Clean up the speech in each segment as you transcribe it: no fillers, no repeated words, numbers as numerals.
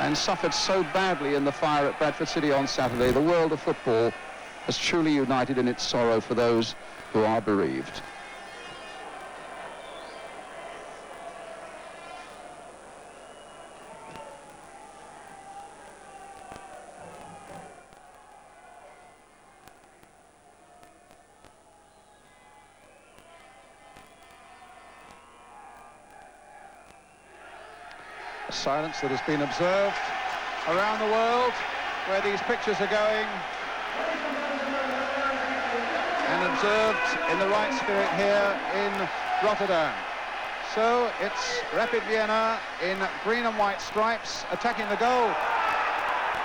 and suffered so badly in the fire at Bradford City on Saturday. The world of football has truly united in its sorrow for those who are bereaved. Silence that has been observed around the world where these pictures are going, and observed in the right spirit here in Rotterdam. So it's Rapid Vienna in green and white stripes attacking the goal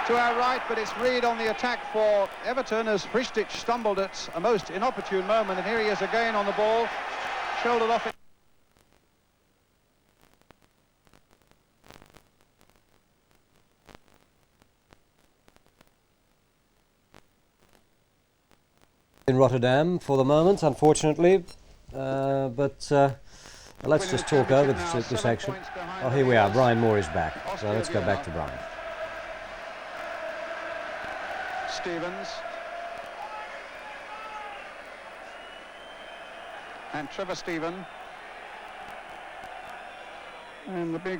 to our right, but it's Reed on the attack for Everton as Hristich stumbled at a most inopportune moment, and here he is again on the ball, shouldered off it. In Rotterdam for the moment, unfortunately, but let's just talk over this action. Oh, here we are. Brian Moore is back, so let's go back to Brian. Stevens and Trevor Stephen, and the big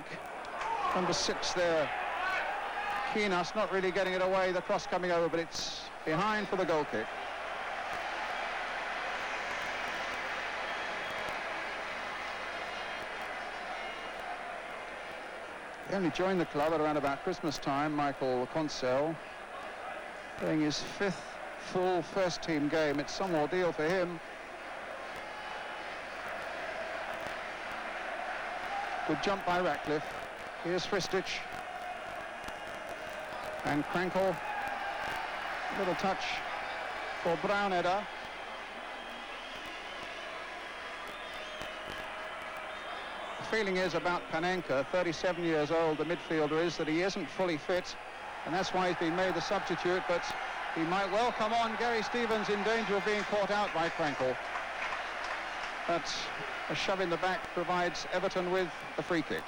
number 6 there, Keenas, not really getting it away, the cross coming over, but it's behind for the goal kick. He only joined the club at around about Christmas time, Michael Consell, playing his 5th full first-team game. It's some ordeal for him. Good jump by Ratcliffe. Here's Hristich. And Krankel. Little touch for Brownedder. The feeling is about Panenka, 37 years old, the midfielder is, that he isn't fully fit, and that's why he's been made the substitute, but he might well come on. Gary Stevens in danger of being caught out by Krankel. But a shove in the back provides Everton with a free kick.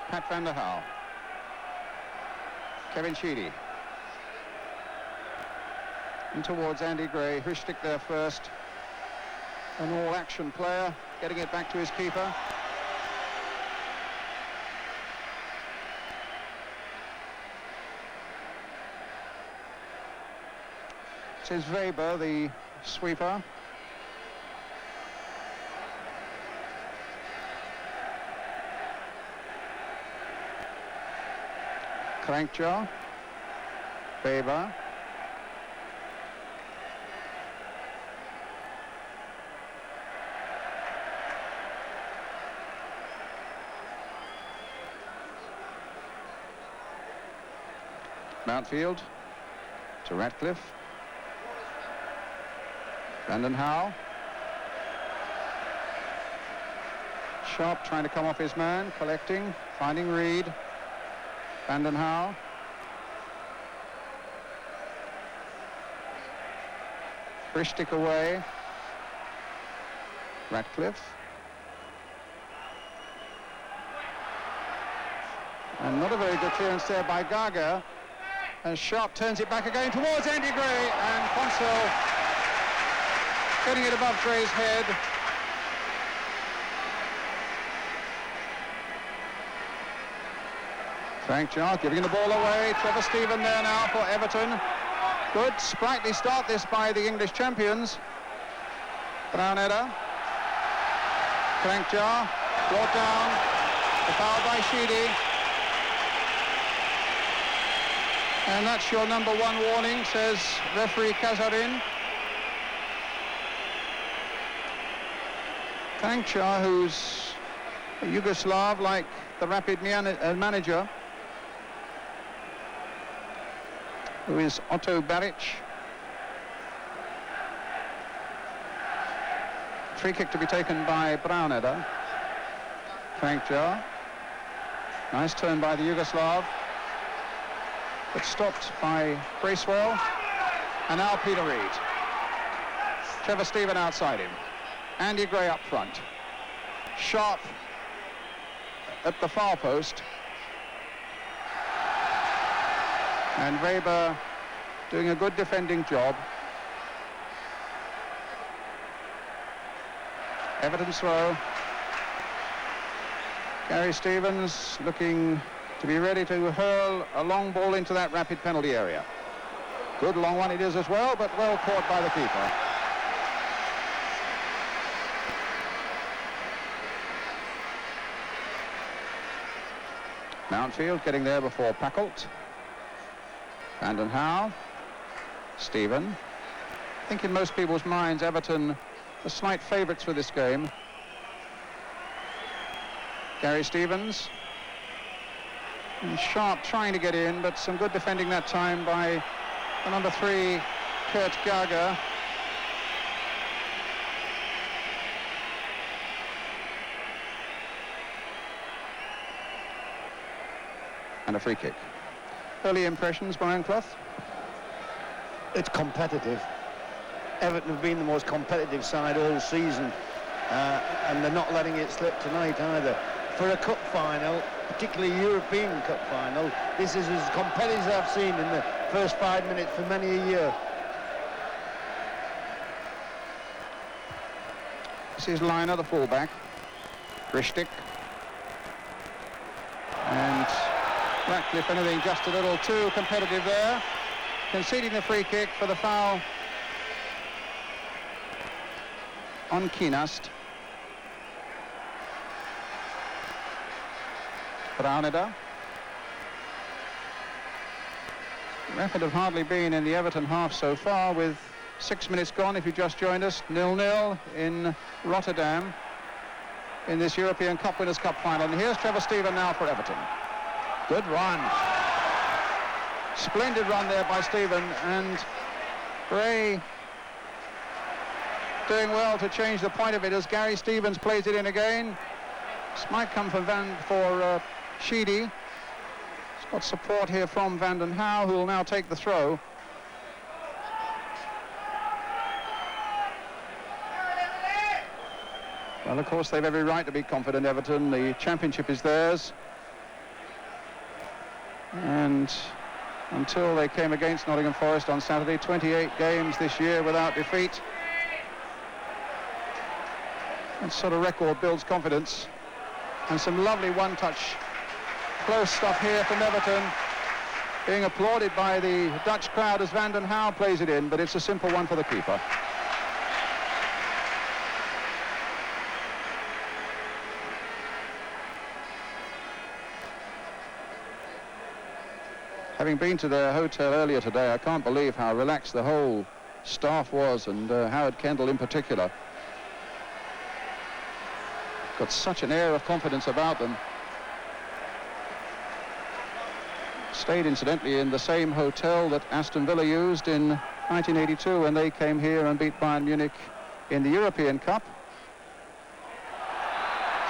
Pat van der Houw. Kevin Sheedy. In towards Andy Gray. Hristich there first. An all-action player, getting it back to his keeper. It is Weber, the sweeper. Krankjaw. Weber. Mountfield to Ratcliffe. Brandon Howe. Sharp trying to come off his man, collecting, finding Reed. Brandon Howe. Hristich away. Ratcliffe. And not a very good clearance there by Gaga. And Sharp turns it back again towards Andy Gray, and Consell getting it above Gray's head. Frank Jarr giving the ball away. Trevor Stephen there now for Everton. Good, sprightly start this by the English champions. Brownedder. Frank Jarr brought down. The foul by Sheedy. And that's your number 1 warning, says referee Kazarin. Kankcha, who's a Yugoslav like the Rapid manager, who is Otto Baric. Free kick to be taken by Brownedder. Kankcha. Nice turn by the Yugoslav. But stopped by Bracewell, and now Peter Reed. Trevor Stephen outside him. Andy Gray up front. Sharp at the far post. And Weber doing a good defending job. Everton's throw. Gary Stevens looking to be ready to hurl a long ball into that Rapid penalty area. Good long one it is as well, but well caught by the keeper. Mountfield getting there before Packelt. Vanden Hauwe. Stephen. I think in most people's minds, Everton are slight favourites for this game. Gary Stevens. And Sharp trying to get in, but some good defending that time by the number 3, Kurt Gager. And a free kick. Early impressions, Brian Clough? It's competitive. Everton have been the most competitive side all season, and they're not letting it slip tonight either. For a cup final, particularly European cup final, this is as competitive as I've seen in the first 5 minutes for many a year. This is Liner, the fullback. Grishtik. And Ratcliffe, anything just a little too competitive there. Conceding the free kick for the foul on Kienast. Brauneda. Rapid have hardly been in the Everton half so far, with 6 minutes gone if you just joined us. 0-0 in Rotterdam in this European Cup Winners' Cup final. And here's Trevor Stephen now for Everton. Good run. Splendid run there by Stephen, and Gray doing well to change the point of it as Gary Stevens plays it in again. This might come from Sheedy. He's got support here from Vanden Hauwe, who will now take the throw. Well, of course, they've every right to be confident, Everton. The championship is theirs. And until they came against Nottingham Forest on Saturday, 28 games this year without defeat. That sort of record builds confidence. And some lovely one-touch close stuff here from Everton, being applauded by the Dutch crowd as Vanden Hauwe plays it in, but it's a simple one for the keeper. Having been to their hotel earlier today, I can't believe how relaxed the whole staff was, and Howard Kendall in particular. Got such an air of confidence about them. Stayed, incidentally, in the same hotel that Aston Villa used in 1982 when they came here and beat Bayern Munich in the European Cup.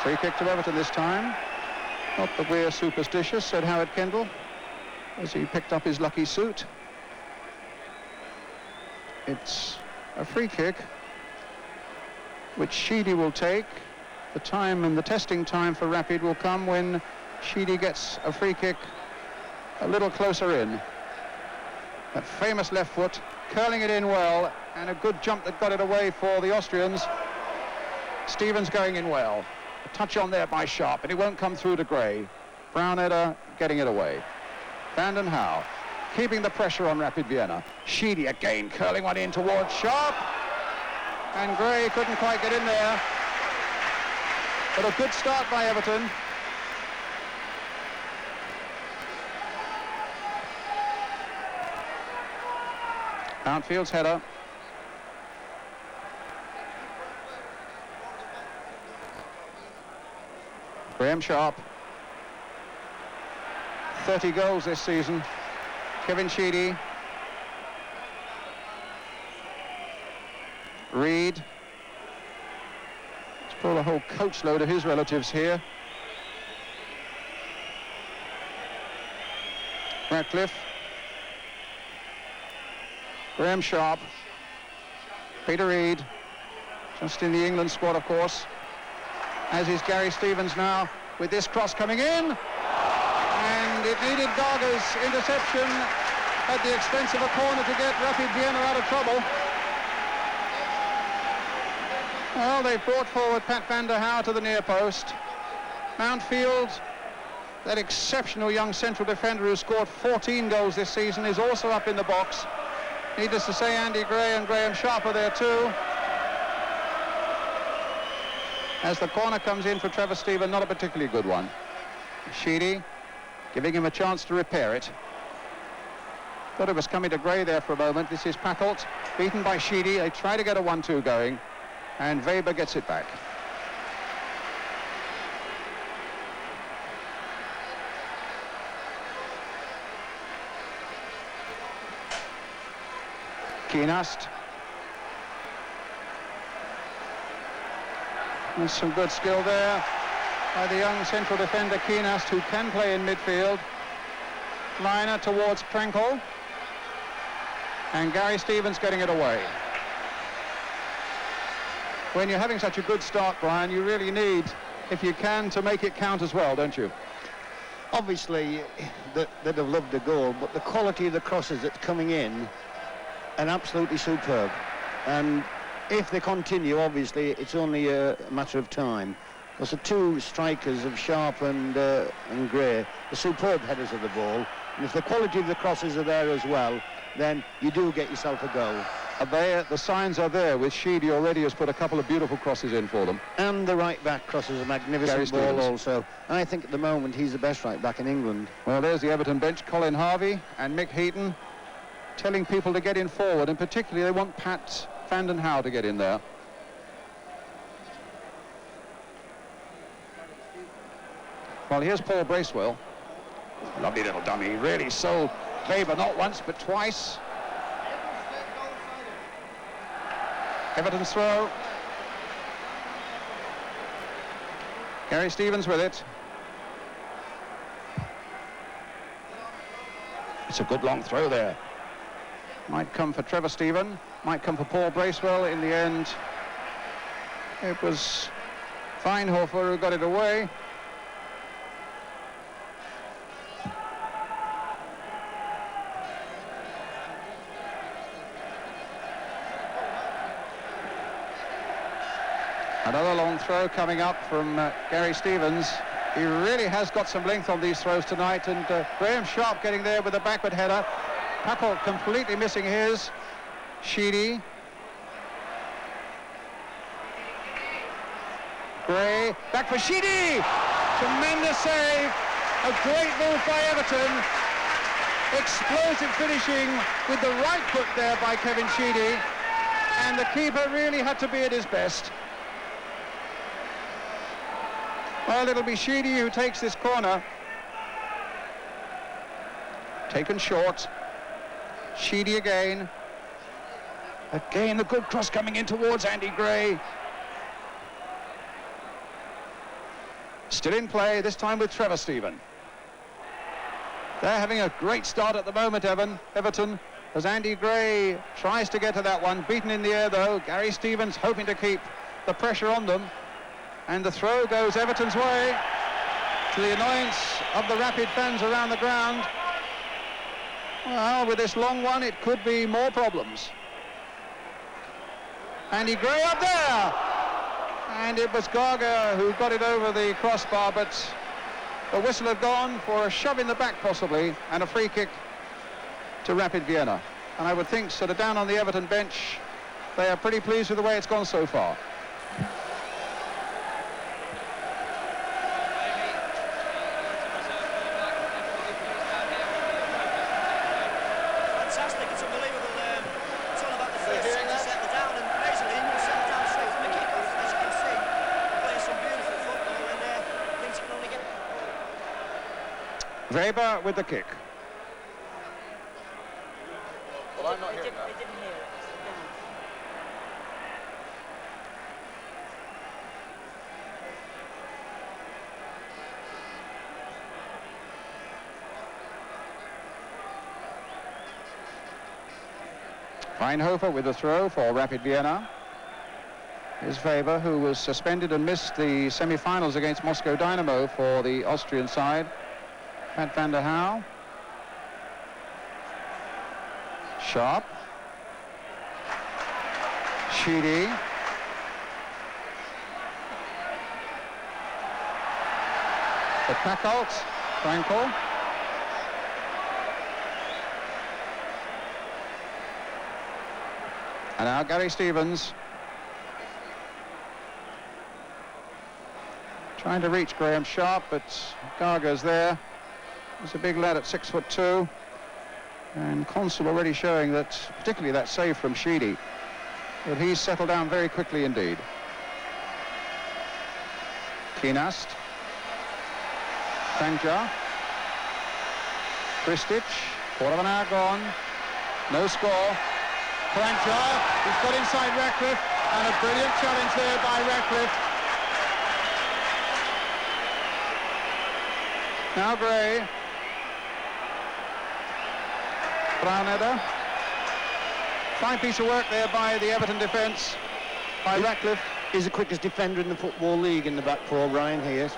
Free kick to Everton this time. Not that we're superstitious, said Howard Kendall, as he picked up his lucky suit. It's a free kick which Sheedy will take. The time and the testing time for Rapid will come when Sheedy gets a free kick a little closer in. That famous left foot, curling it in well, and a good jump that got it away for the Austrians. Stevens going in well. A touch on there by Sharp, and it won't come through to Gray. Brauneda getting it away. Vanden Hauwe keeping the pressure on Rapid Vienna. Sheedy again curling one in towards Sharp, and Gray couldn't quite get in there. But a good start by Everton. Mountfield's header. Graham Sharp. 30 goals this season. Kevin Sheedy. Reed. Let's pull a whole coachload of his relatives here. Ratcliffe. Graham Sharp. Peter Reed. Just in the England squad, of course. As is Gary Stevens now. with this cross coming in, and it needed Garga's interception at the expense of a corner to get Rapid Vienna out of trouble. Well, they've brought forward Pat van der Haar to the near post. Mountfield, that exceptional young central defender who scored 14 goals this season, is also up in the box. Needless to say, Andy Gray and Graham Sharp are there too. As the corner comes in for Trevor Stephen, not a particularly good one. Sheedy giving him a chance to repair it. Thought it was coming to Gray there for a moment. This is Packholt, beaten by Sheedy. They try to get a 1-2 going, and Weber gets it back. Keenast. There's some good skill there by the young central defender Keenast, who can play in midfield. Liner towards Trenkel. And Gary Stevens getting it away. When you're having such a good start, Brian, you really need, if you can, to make it count as well, don't you? Obviously, they'd have loved a goal, but the quality of the crosses that's coming in are absolutely superb. And if they continue, obviously, it's only a matter of time. Because the two strikers of Sharp and Gray are superb headers of the ball. And if the quality of the crosses are there as well, then you do get yourself a goal. The signs are there, with Sheedy already has put a couple of beautiful crosses in for them. And the right-back crosses a magnificent ball also. And I think at the moment he's the best right-back in England. Well, there's the Everton bench, Colin Harvey and Mick Heaton, telling people to get in forward, and particularly they want Pat van den Haar to get in there. Well, here's Paul Bracewell. Lovely little dummy. He really sold Weber not once but twice. Everton's throw. Gary Stevens with it. It's a good long throw there. Might come for Trevor Stephen, might come for Paul Bracewell. In the end, it was Feinhofer who got it away. Another long throw coming up from Gary Stevens. He really has got some length on these throws tonight, and Graham Sharp getting there with a backward header. Packholt completely missing his. Sheedy. Gray, back for Sheedy! Tremendous save. A great move by Everton. Explosive finishing with the right foot there by Kevin Sheedy. And the keeper really had to be at his best. Well, it'll be Sheedy who takes this corner. Taken short. Sheedy again. Again, the good cross coming in towards Andy Gray. Still in play, this time with Trevor Stephen. They're having a great start at the moment, Everton, as Andy Gray tries to get to that one. Beaten in the air, though. Gary Stevens hoping to keep the pressure on them. And the throw goes Everton's way, to the annoyance of the Rapid fans around the ground. Well, with this long one, it could be more problems. Andy Gray up there! And it was Garga who got it over the crossbar, but the whistle had gone for a shove in the back, possibly, and a free kick to Rapid Vienna. And I would think, sort of down on the Everton bench, they are pretty pleased with the way it's gone so far. Weber with the kick. Well, I'm not hearing that. They didn't hear it. Feinhofer with the throw for Rapid Vienna. is Weber, who was suspended and missed the semi-finals against Moscow Dynamo for the Austrian side. Pat van der Hau. Sharp. Sheedy. The Packholt. Frankel. And now Gary Stevens. Trying to reach Graham Sharp, but Garga's there. He's a big lad at 6'2". And Consul already showing that, particularly that save from Sheedy, that he's settled down very quickly indeed. Kienast. Tanja. Kristic. Quarter of an hour gone. No score. Tanja. He's got inside Ratcliffe. And a brilliant challenge there by Ratcliffe. Now Gray. Brownedder. Fine piece of work there by the Everton defence, by Ratcliffe. He's the quickest defender in the Football League in the back four, Brian, he is.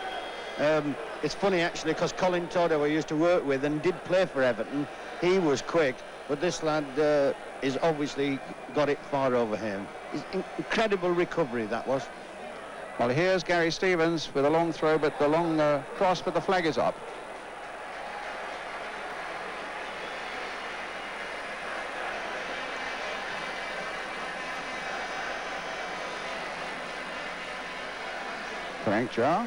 It's funny, actually, because Colin Todd, who I used to work with and did play for Everton, he was quick, but this lad is obviously got it far over him. Incredible recovery, that was. Well, here's Gary Stevens with a long throw, but the long cross, but the flag is up. Frank Jar.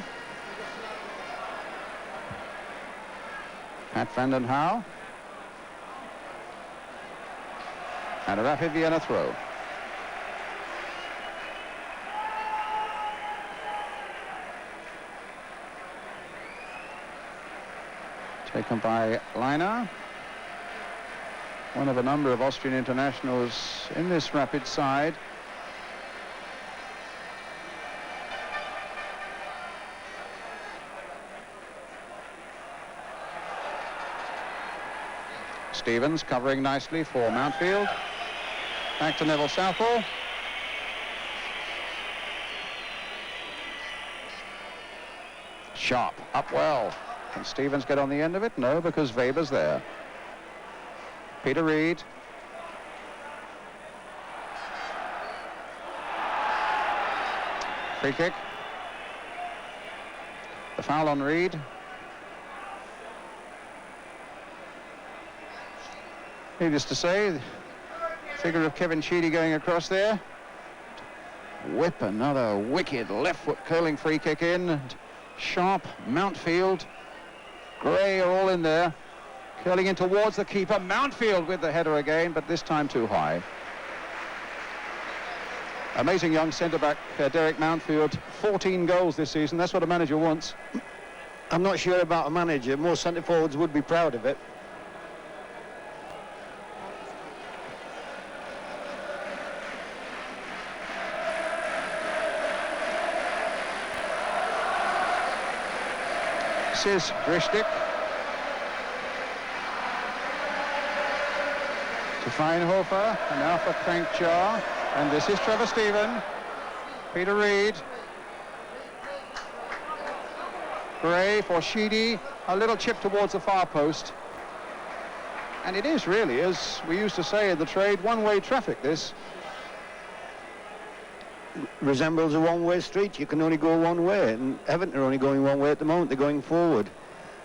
Pat van den Hau. And a Rapid Vienna throw. Taken by Leiner. One of a number of Austrian internationals in this Rapid side. Stevens covering nicely for Mountfield. Back to Neville Southall. Sharp, up well. Can Stevens get on the end of it? No, because Weber's there. Peter Reid. Free kick. The foul on Reid. Needless to say, the figure of Kevin Sheedy going across there. Whip, another wicked left foot curling free kick in. And Sharp, Mountfield, Gray are all in there. Curling in towards the keeper. Mountfield with the header again, but this time too high. Amazing young centre-back, Derek Mountfield. 14 goals this season. That's what a manager wants. I'm not sure about a manager. Most centre-forwards would be proud of it. This is Grishtik to Feinhofer, and now for Frank Jar, and this is Trevor Stephen. Peter Reid. Gray for Sheedy, a little chip towards the far post. And it is really, as we used to say in the trade, one-way traffic, this. Resembles a one-way street. You can only go one way, and Everton are only going one way at the moment. They're going forward.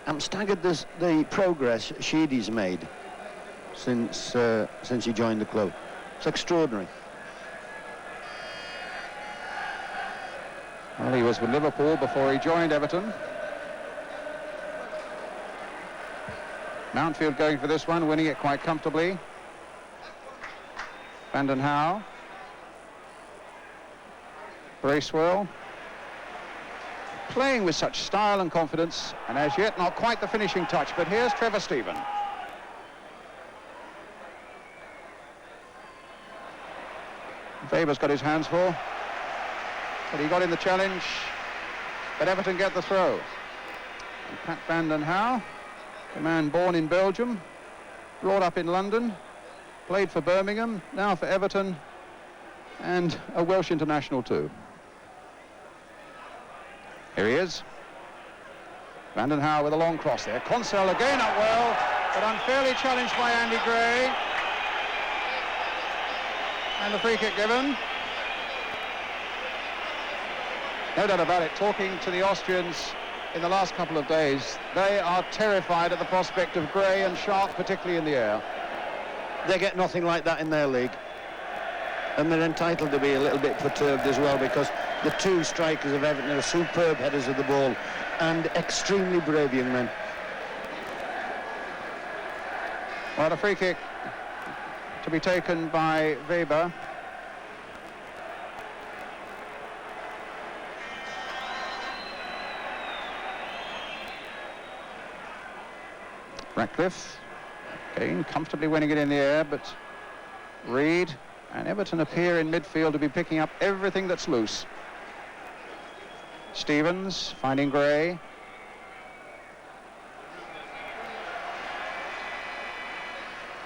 I'm staggered the progress Sheedy's made since he joined the club. It's extraordinary. Well, he was with Liverpool before he joined Everton. Mountfield going for this one, winning it quite comfortably. Van den Hau. Bracewell. Playing with such style and confidence, and as yet not quite the finishing touch, but here's Trevor Stephen. Weber's got his hands full, but he got in the challenge, but Everton get the throw. And Pat van den Hau, a man born in Belgium, brought up in London, played for Birmingham, now for Everton, and a Welsh international too. Here he is. Vanden Hauwe with a long cross there. Consell again up well, but unfairly challenged by Andy Gray. And the free kick given. No doubt about it, talking to the Austrians in the last couple of days, they are terrified at the prospect of Gray and Sharp, particularly in the air. They get nothing like that in their league. And they're entitled to be a little bit perturbed as well, because the two strikers of Everton are superb headers of the ball and extremely brave young men. Well, a free kick to be taken by Weber. Ratcliffe, again, comfortably winning it in the air, but Reed and Everton appear in midfield to be picking up everything that's loose. Stevens finding Gray.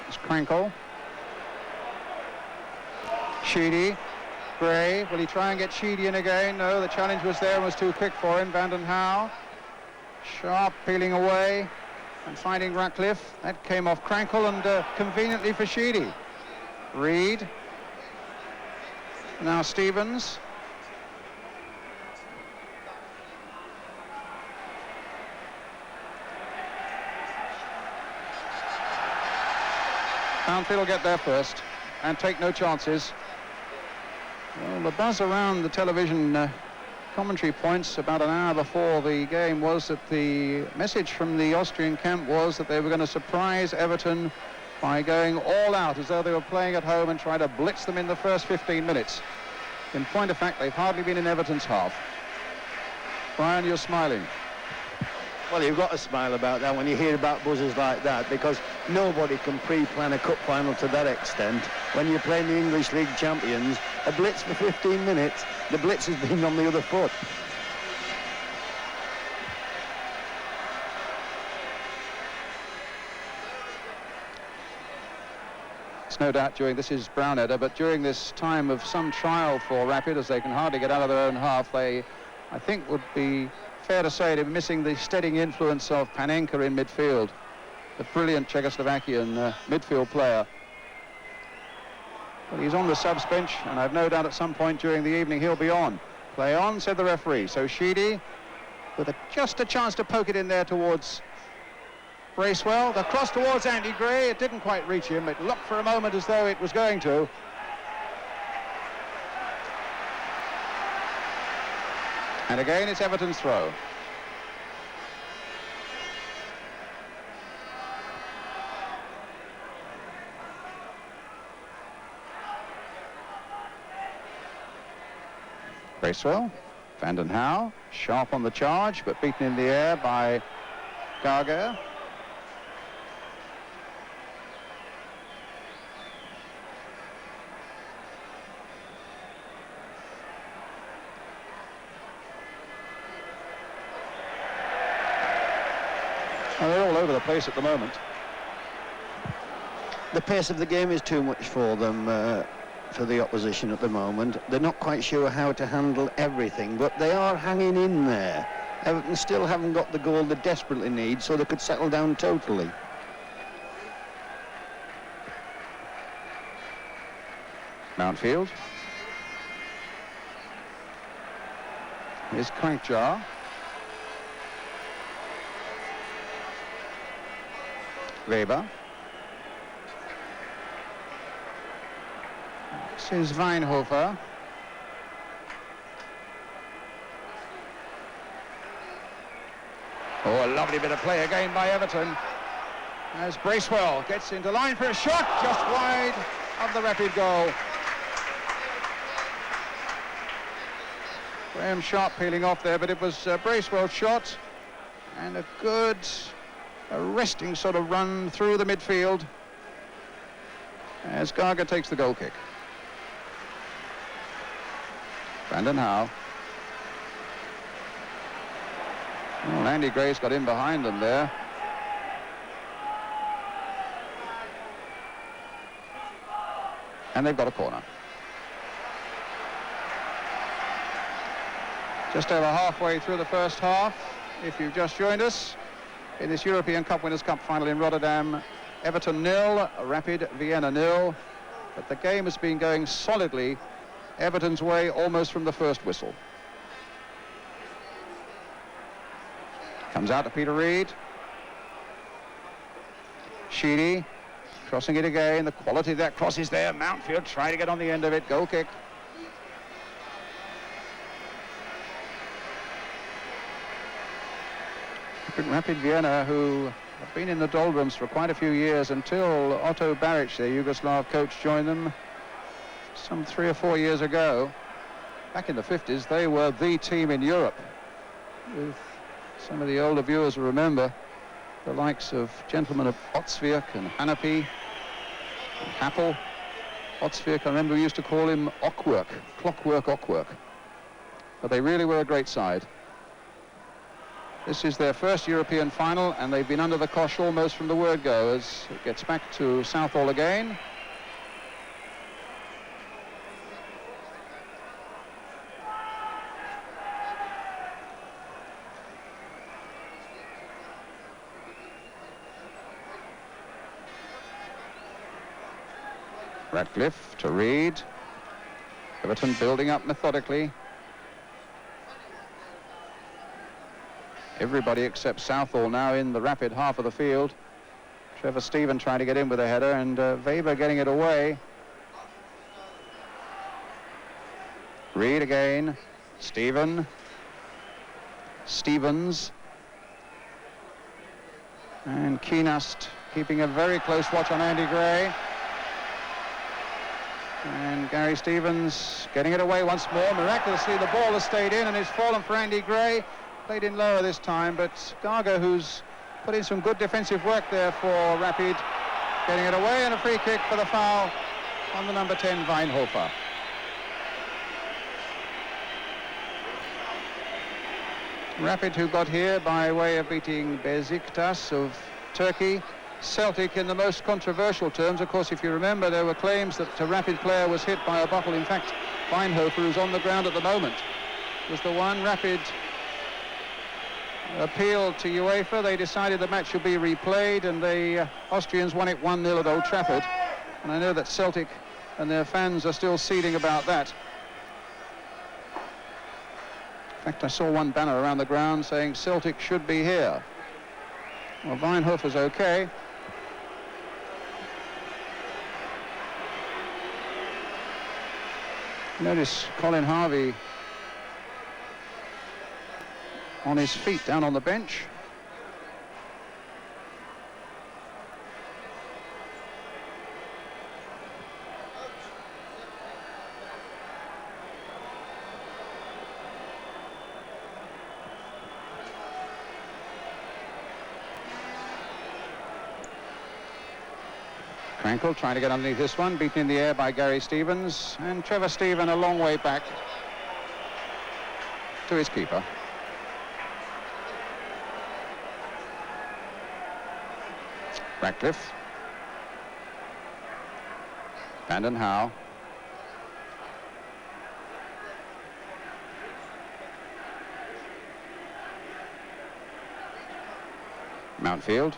It's Krankel. Sheedy. Gray. Will he try and get Sheedy in again? No, the challenge was there and was too quick for him. Vanden Hauwe. Sharp peeling away and finding Ratcliffe. That came off Krankel and conveniently for Sheedy. Reed. Now Stevens. Townfield will get there first and take no chances. Well, the buzz around the television commentary points about an hour before the game was that the message from the Austrian camp was that they were going to surprise Everton by going all out as though they were playing at home and try to blitz them in the first 15 minutes. In point of fact, they've hardly been in Everton's half. Brian, you're smiling. Well, you've got to smile about that when you hear about buzzers like that, because nobody can pre-plan a cup final to that extent. When you're playing the English League champions, a blitz for 15 minutes, the blitz has been on the other foot. It's no doubt this is Brownedder, but during this time of some trial for Rapid, as they can hardly get out of their own half, they, I think, would be fair to say they're missing the steadying influence of Panenka in midfield, the brilliant Czechoslovakian midfield player. Well, he's on the subs bench, and I've no doubt at some point during the evening he'll be on. Play on, said the referee. So Sheedy, with just a chance to poke it in there towards Bracewell. The cross towards Andy Gray. It didn't quite reach him. It looked for a moment as though it was going to. And again, it's Everton's throw. Bracewell, Vanden Hauwe, Sharp on the charge, but beaten in the air by Gaga. Well, they're all over the place at the moment. The pace of the game is too much for them, for the opposition at the moment. They're not quite sure how to handle everything, but they are hanging in there. Everton still haven't got the goal they desperately need, so they could settle down totally. Mountfield. Here's Crankjar. Weber. This is Weinhofer. Oh, a lovely bit of play again by Everton. As Bracewell gets into line for a shot, just wide of the Rapid goal. Graham Sharp peeling off there, but it was Bracewell's shot, and a good arresting sort of run through the midfield as Gaga takes the goal kick. Vanden Hauwe. Well, Andy Gray's got in behind them there. And they've got a corner. Just over halfway through the first half, if you've just joined us, in this European Cup Winners' Cup final in Rotterdam. Everton 0, Rapid Vienna 0. But the game has been going solidly Everton's way almost from the first whistle. Comes out to Peter Reid. Sheedy crossing it again. The quality of that cross is there. Mountfield trying to get on the end of it. Goal kick. Rapid Vienna, who have been in the doldrums for quite a few years until Otto Baric, their Yugoslav coach, joined them some 3 or 4 years ago. Back in the 50s, they were the team in Europe. With some of the older viewers will remember the likes of gentlemen of Otsvik and Hanapi and Happel. Otsvik, I remember we used to call him Ockwork, Clockwork Ockwork. But they really were a great side. This is their first European final, and they've been under the cosh almost from the word go as it gets back to Southall again. Ratcliffe to Reid. Everton building up methodically. Everybody except Southall now in the Rapid half of the field. Trevor Stephen trying to get in with a header, and Weber getting it away. Reid again. Stevens. And Keenast keeping a very close watch on Andy Gray. And Gary Stevens getting it away once more. Miraculously, the ball has stayed in and it's fallen for Andy Gray. Played in lower this time, but Gaga, who's put in some good defensive work there for Rapid, getting it away, and a free kick for the foul on the number 10, Weinhofer. Rapid, who got here by way of beating Besiktas of Turkey. Celtic in the most controversial terms. Of course, if you remember, there were claims that a Rapid player was hit by a bottle. In fact, Weinhofer, who's on the ground at the moment, was the one. Rapid appealed to UEFA. They decided the match should be replayed, and the Austrians won it 1-0 at Old Trafford. And I know that Celtic and their fans are still seething about that. In fact, I saw one banner around the ground saying Celtic should be here. Well, Weinhofer's okay. Notice Colin Harvey on his feet down on the bench. Crankle trying to get underneath this one, beaten in the air by Gary Stevens, and Trevor Stephen a long way back to his keeper. Ratcliffe. Vanden Howe. Mountfield.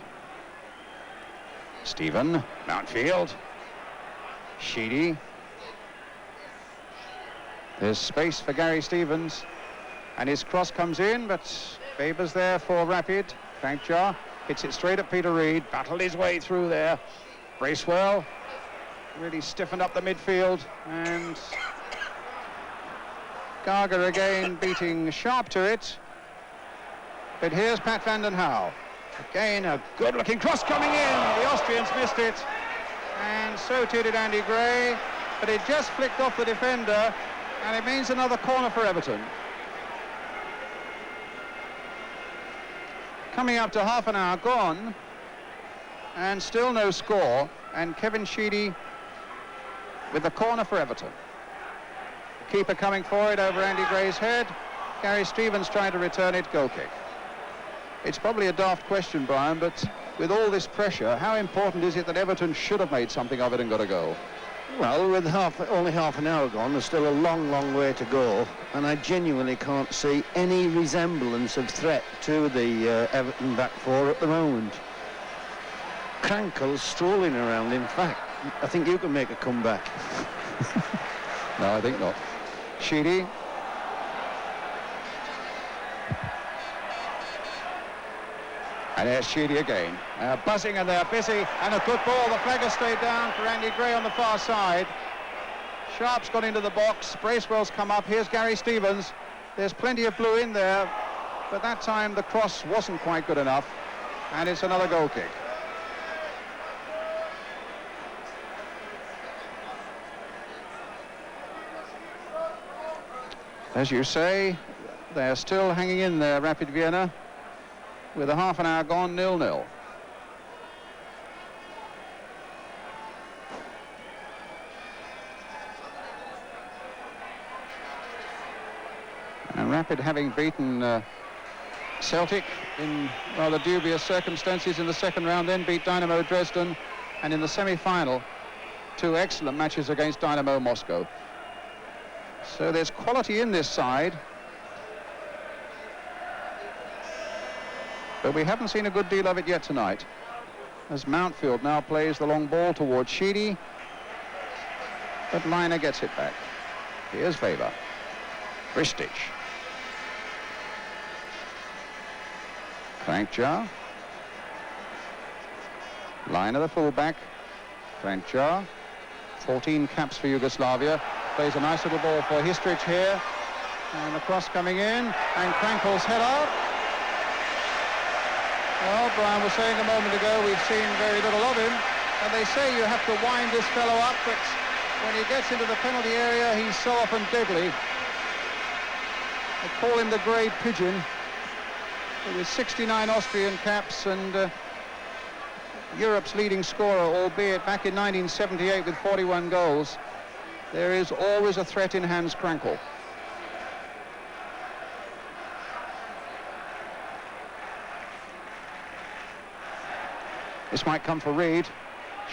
Stephen. Mountfield. Sheedy. There's space for Gary Stevens, and his cross comes in, but Weber's there for Rapid. Crankjar hits it straight at Peter Reid, battled his way through there. Bracewell really stiffened up the midfield, and Gaga again beating sharp to it. But here's Pat Vanden Howe. Again, a good-looking cross coming in. The Austrians missed it, and so too did Andy Gray, but it just flicked off the defender, and it means another corner for Everton. Coming up to half an hour gone, and still no score, and Kevin Sheedy with the corner for Everton. The keeper coming for it over Andy Gray's head. Gary Stevens trying to return it, goal kick. It's probably a daft question, Brian, but with all this pressure, how important is it that Everton should have made something of it and got a goal? Well, with only half an hour gone, there's still a long way to go, and I genuinely can't see any resemblance of threat to the Everton back four at the moment. Krankel's strolling around. In fact, I think you can make a comeback. No, I think not. Sheedy. And there's Sheedy again. Buzzing and they're busy. And a good ball. The flag has stayed down for Andy Gray on the far side. Sharp's got into the box. Bracewell's come up. Here's Gary Stevens. There's plenty of blue in there. But that time the cross wasn't quite good enough. And it's another goal kick. As you say, they're still hanging in there, Rapid Vienna, with a half an hour gone, 0-0. And Rapid, having beaten Celtic in rather dubious circumstances in the second round, then beat Dynamo Dresden, and in the semi-final, 2 excellent matches against Dynamo Moscow. So there's quality in this side, but we haven't seen a good deal of it yet tonight, as Mountfield now plays the long ball towards Sheedy, but Liner gets it back. Here's Weber. Ristich. Krankjar. Liner, the fullback. Krankjar. 14 caps for Yugoslavia. Plays a nice little ball for Histrich here. And the cross coming in. And Krankel's header. Well, Brian was saying a moment ago, we've seen very little of him. And they say you have to wind this fellow up, but when he gets into the penalty area, he's so often deadly. They call him the grey pigeon. With 69 Austrian caps and Europe's leading scorer, albeit back in 1978 with 41 goals. There is always a threat in Hans Krankel. This might come for Reed,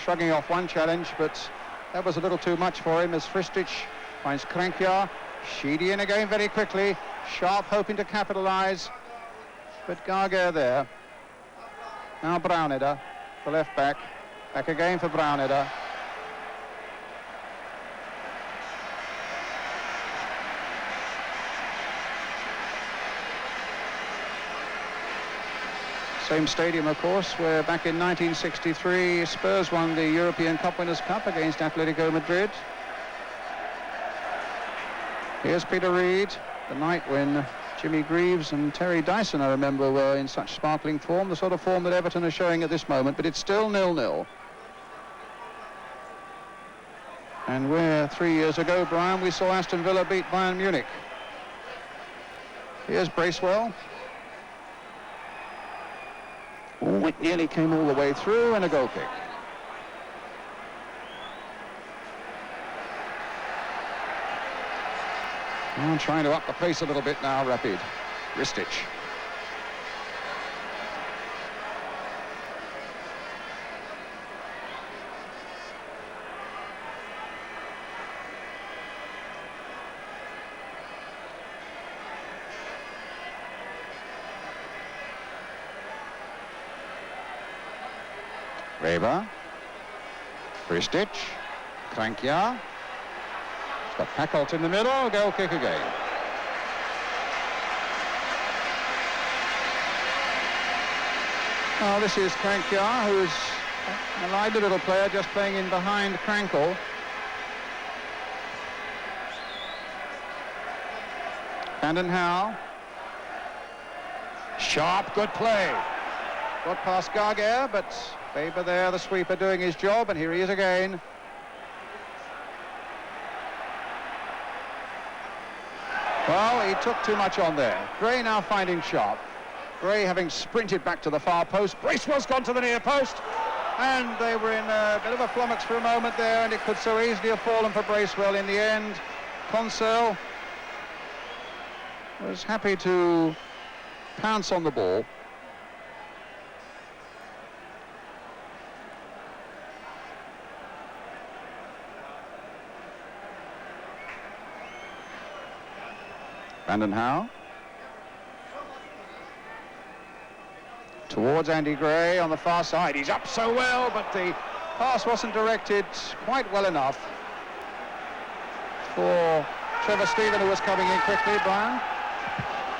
shrugging off one challenge, but that was a little too much for him as Fristich finds Krankjar. Sheedy in again very quickly. Sharp hoping to capitalise, but Garger there. Now Brauneder, the left back. Back again for Brauneder. Same stadium, of course, where back in 1963 Spurs won the European Cup Winners' Cup against Atletico Madrid. Here's Peter Reid, the night when Jimmy Greaves and Terry Dyson, I remember, were in such sparkling form, the sort of form that Everton are showing at this moment, but it's still 0-0. And where 3 years ago, Brian, we saw Aston Villa beat Bayern Munich. Here's Bracewell. Oh, it nearly came all the way through, and a goal kick. Oh, trying to up the pace a little bit now, Rapid. Ristich. Weber. Ristich. Krankjar. It's got Packholt in the middle. Goal kick again. Well, this is Krankjar, who's a lively little player, just playing in behind Krankel. Brandon Howe. Sharp, good play. Got past Garger, but Weber there, the sweeper, doing his job, and here he is again. Well, he took too much on there. Gray now finding Sharp. Gray having sprinted back to the far post. Bracewell's gone to the near post. And they were in a bit of a flummox for a moment there, and it could so easily have fallen for Bracewell in the end. Consell was happy to pounce on the ball. Brandon Howe. Towards Andy Gray on the far side. He's up so well, but the pass wasn't directed quite well enough for Trevor Stephen, who was coming in quickly. Brian?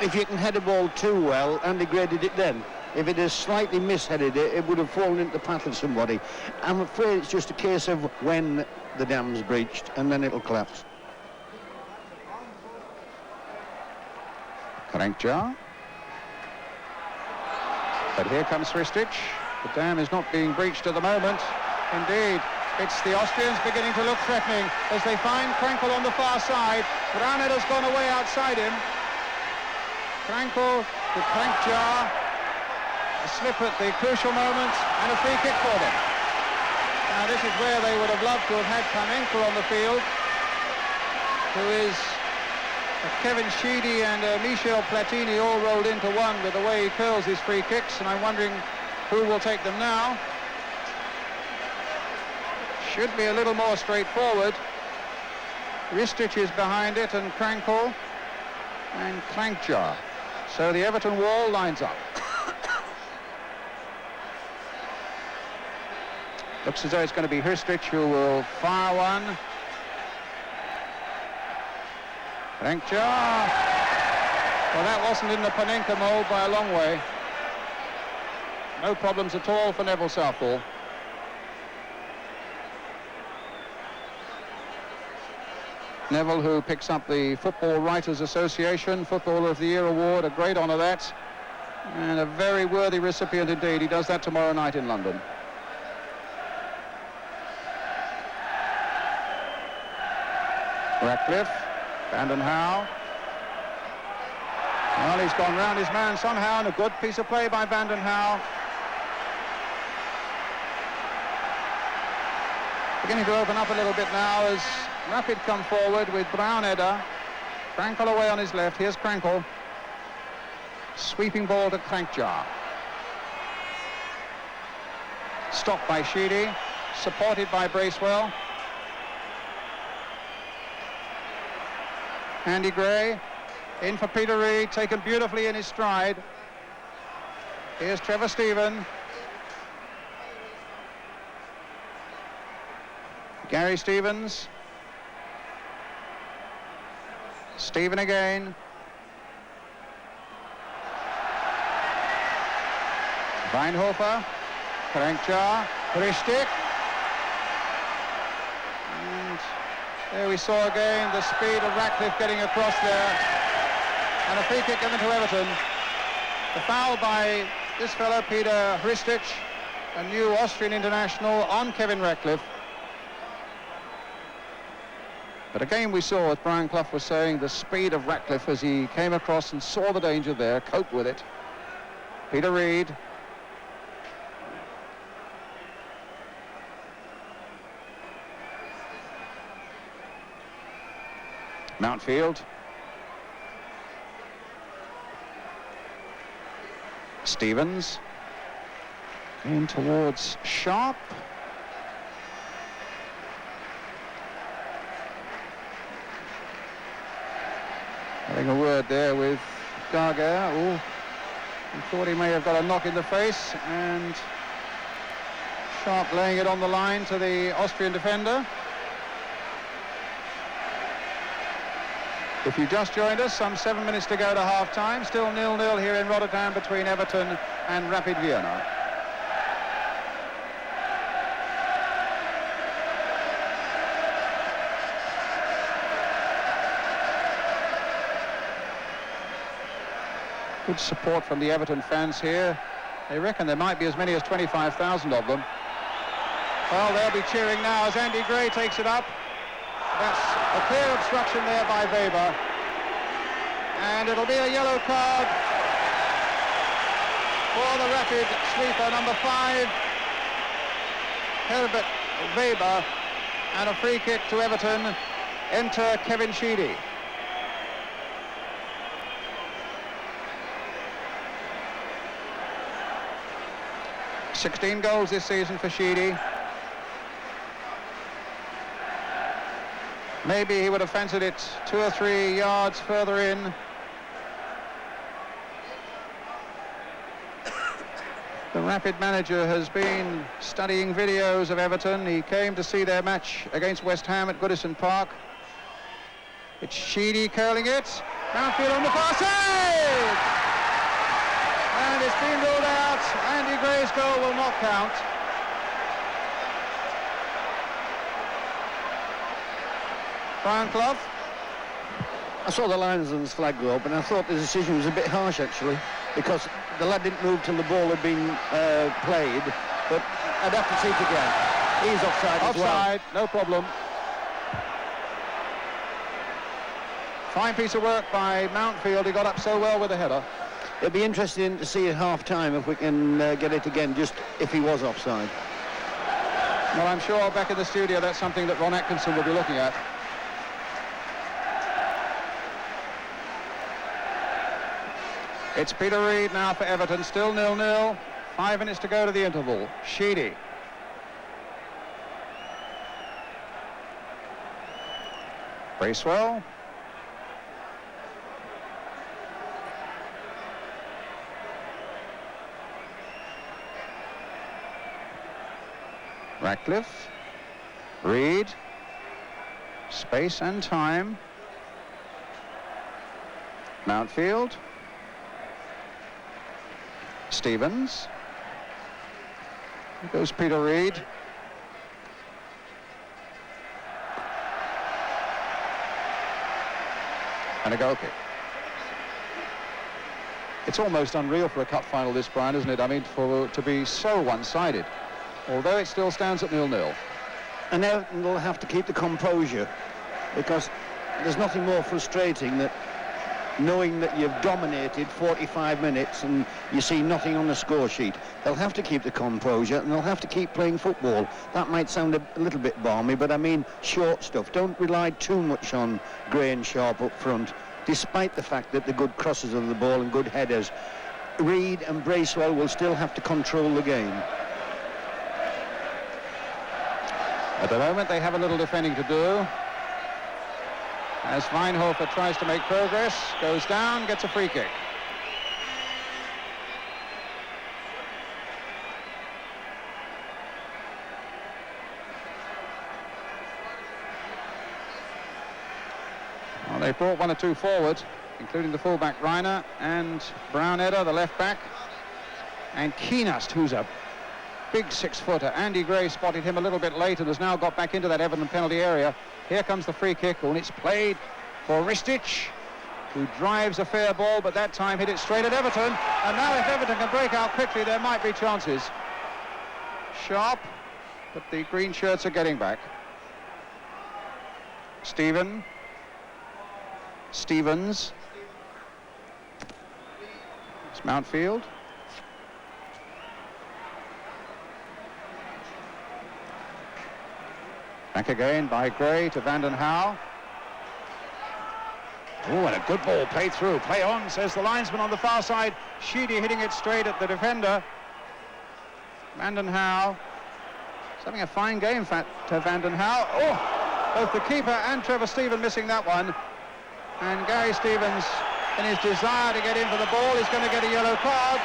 If you can head a ball too well, Andy Gray did it then. If it has slightly misheaded it, it would have fallen into the path of somebody. I'm afraid it's just a case of when the dam's breached, and then it'll collapse. Krankjar. But here comes Hristic. The dam is not being breached at the moment. Indeed, it's the Austrians beginning to look threatening as they find Krenkel on the far side. Brownhead has gone away outside him. Krenkel to Krankjar. A slip at the crucial moment and a free kick for them. Now this is where they would have loved to have had Panenka on the field, who is Kevin Sheedy and Michel Platini all rolled into one with the way he curls his free kicks, and I'm wondering who will take them now. Should be a little more straightforward. Hristic is behind it, and Krenkel and Krankjar. So the Everton wall lines up. Looks as though it's going to be Hristic who will fire one. Krankjar. Well, that wasn't in the Panenka mould by a long way. No problems at all for Neville Southall. Neville, who picks up the Football Writers Association Footballer of the Year award, a great honour that, and a very worthy recipient indeed. He does that tomorrow night in London. Ratcliffe, Brandon Howe. Well, he's gone round his man somehow, and a good piece of play by Brandon Howe. Beginning to open up a little bit now as Rapid come forward with Brown Edda. Krenkel away on his left. Here's Krenkel. Sweeping ball to Krankjar. Stopped by Sheedy. Supported by Bracewell. Andy Gray in for Peter Reid, taken beautifully in his stride. Here's Trevor Stephen. Gary Stevens. Stephen again. Weinhofer. Krankjar. Hristic. There we saw again the speed of Ratcliffe getting across there. And a free kick given to Everton. The foul by this fellow, Peter Hristic, a new Austrian international, on Kevin Ratcliffe. But again we saw, as Brian Clough was saying, the speed of Ratcliffe as he came across and saw the danger there, coped with it. Peter Reid. Mountfield. Stevens. In towards Sharp. Having a word there with Gaga. Oh, he thought he may have got a knock in the face, and Sharp laying it on the line to the Austrian defender. If you just joined us, some 7 minutes to go to half-time. Still 0-0 here in Rotterdam between Everton and Rapid Vienna. Good support from the Everton fans here. They reckon there might be as many as 25,000 of them. Well, they'll be cheering now as Andy Gray takes it up. That's a clear obstruction there by Weber. And it'll be a yellow card for the Rapid sweeper, number 5, Herbert Weber, and a free kick to Everton. Enter Kevin Sheedy. "16 goals this season for Sheedy. Maybe he would have fancied it 2 or 3 yards further in, Rapid manager has been studying videos of Everton. He came to see their match against West Ham at Goodison Park. It's Sheedy curling it. Mountfield on the far side! And it's been ruled out. Andy Gray's goal will not count. Brian Clough. I saw the linesman's flag go up, and I thought the decision was a bit harsh, actually, because the lad didn't move till the ball had been played, but I'd have to see it again. He's offside as well. Offside, no problem. Fine piece of work by Mountfield. He got up so well with the header. It'll be interesting to see at half-time if we can get it again, just if he was offside. Well, I'm sure back in the studio that's something that Ron Atkinson will be looking at. It's Peter Reid now for Everton, still 0-0. 5 minutes to go to the interval. Sheedy. Bracewell. Ratcliffe. Reid. Space and time. Mountfield. Stevens. Here goes Peter Reid. And a goal kick. It's almost unreal for a cup final, this, Brian, isn't it? I mean, to be so one-sided, although it still stands at 0-0. And Everton will have to keep the composure, because there's nothing more frustrating than knowing that you've dominated 45 minutes and you see nothing on the score sheet. They'll have to keep the composure, and they'll have to keep playing football. That might sound a little bit balmy, but I mean short stuff. Don't rely too much on Gray and Sharp up front, despite the fact that they're good crossers of the ball and good headers. Reid and Bracewell will still have to control the game. At the moment, they have a little defending to do. As Weinhofer tries to make progress, goes down, gets a free kick. Well, they brought 1 or 2 forward, including the fullback Reiner and Brown-Edder, the left back, and Keenast, who's a big 6-footer. Andy Gray spotted him a little bit late and has now got back into that Everton penalty area. Here comes the free kick, and it's played for Ristic, who drives a fair ball, but that time hit it straight at Everton. And now if Everton can break out quickly, there might be chances. Sharp, but the green shirts are getting back. Stevens. It's Mountfield. Back again by Gray to Vanden Hauwe. Oh, and a good ball played through. Play on, says the linesman on the far side. Sheedy hitting it straight at the defender. Vanden Hauwe. He's having a fine game to Vanden Hauwe. Oh, both the keeper and Trevor Stephen missing that one. And Gary Stevens, in his desire to get in for the ball, is going to get a yellow card.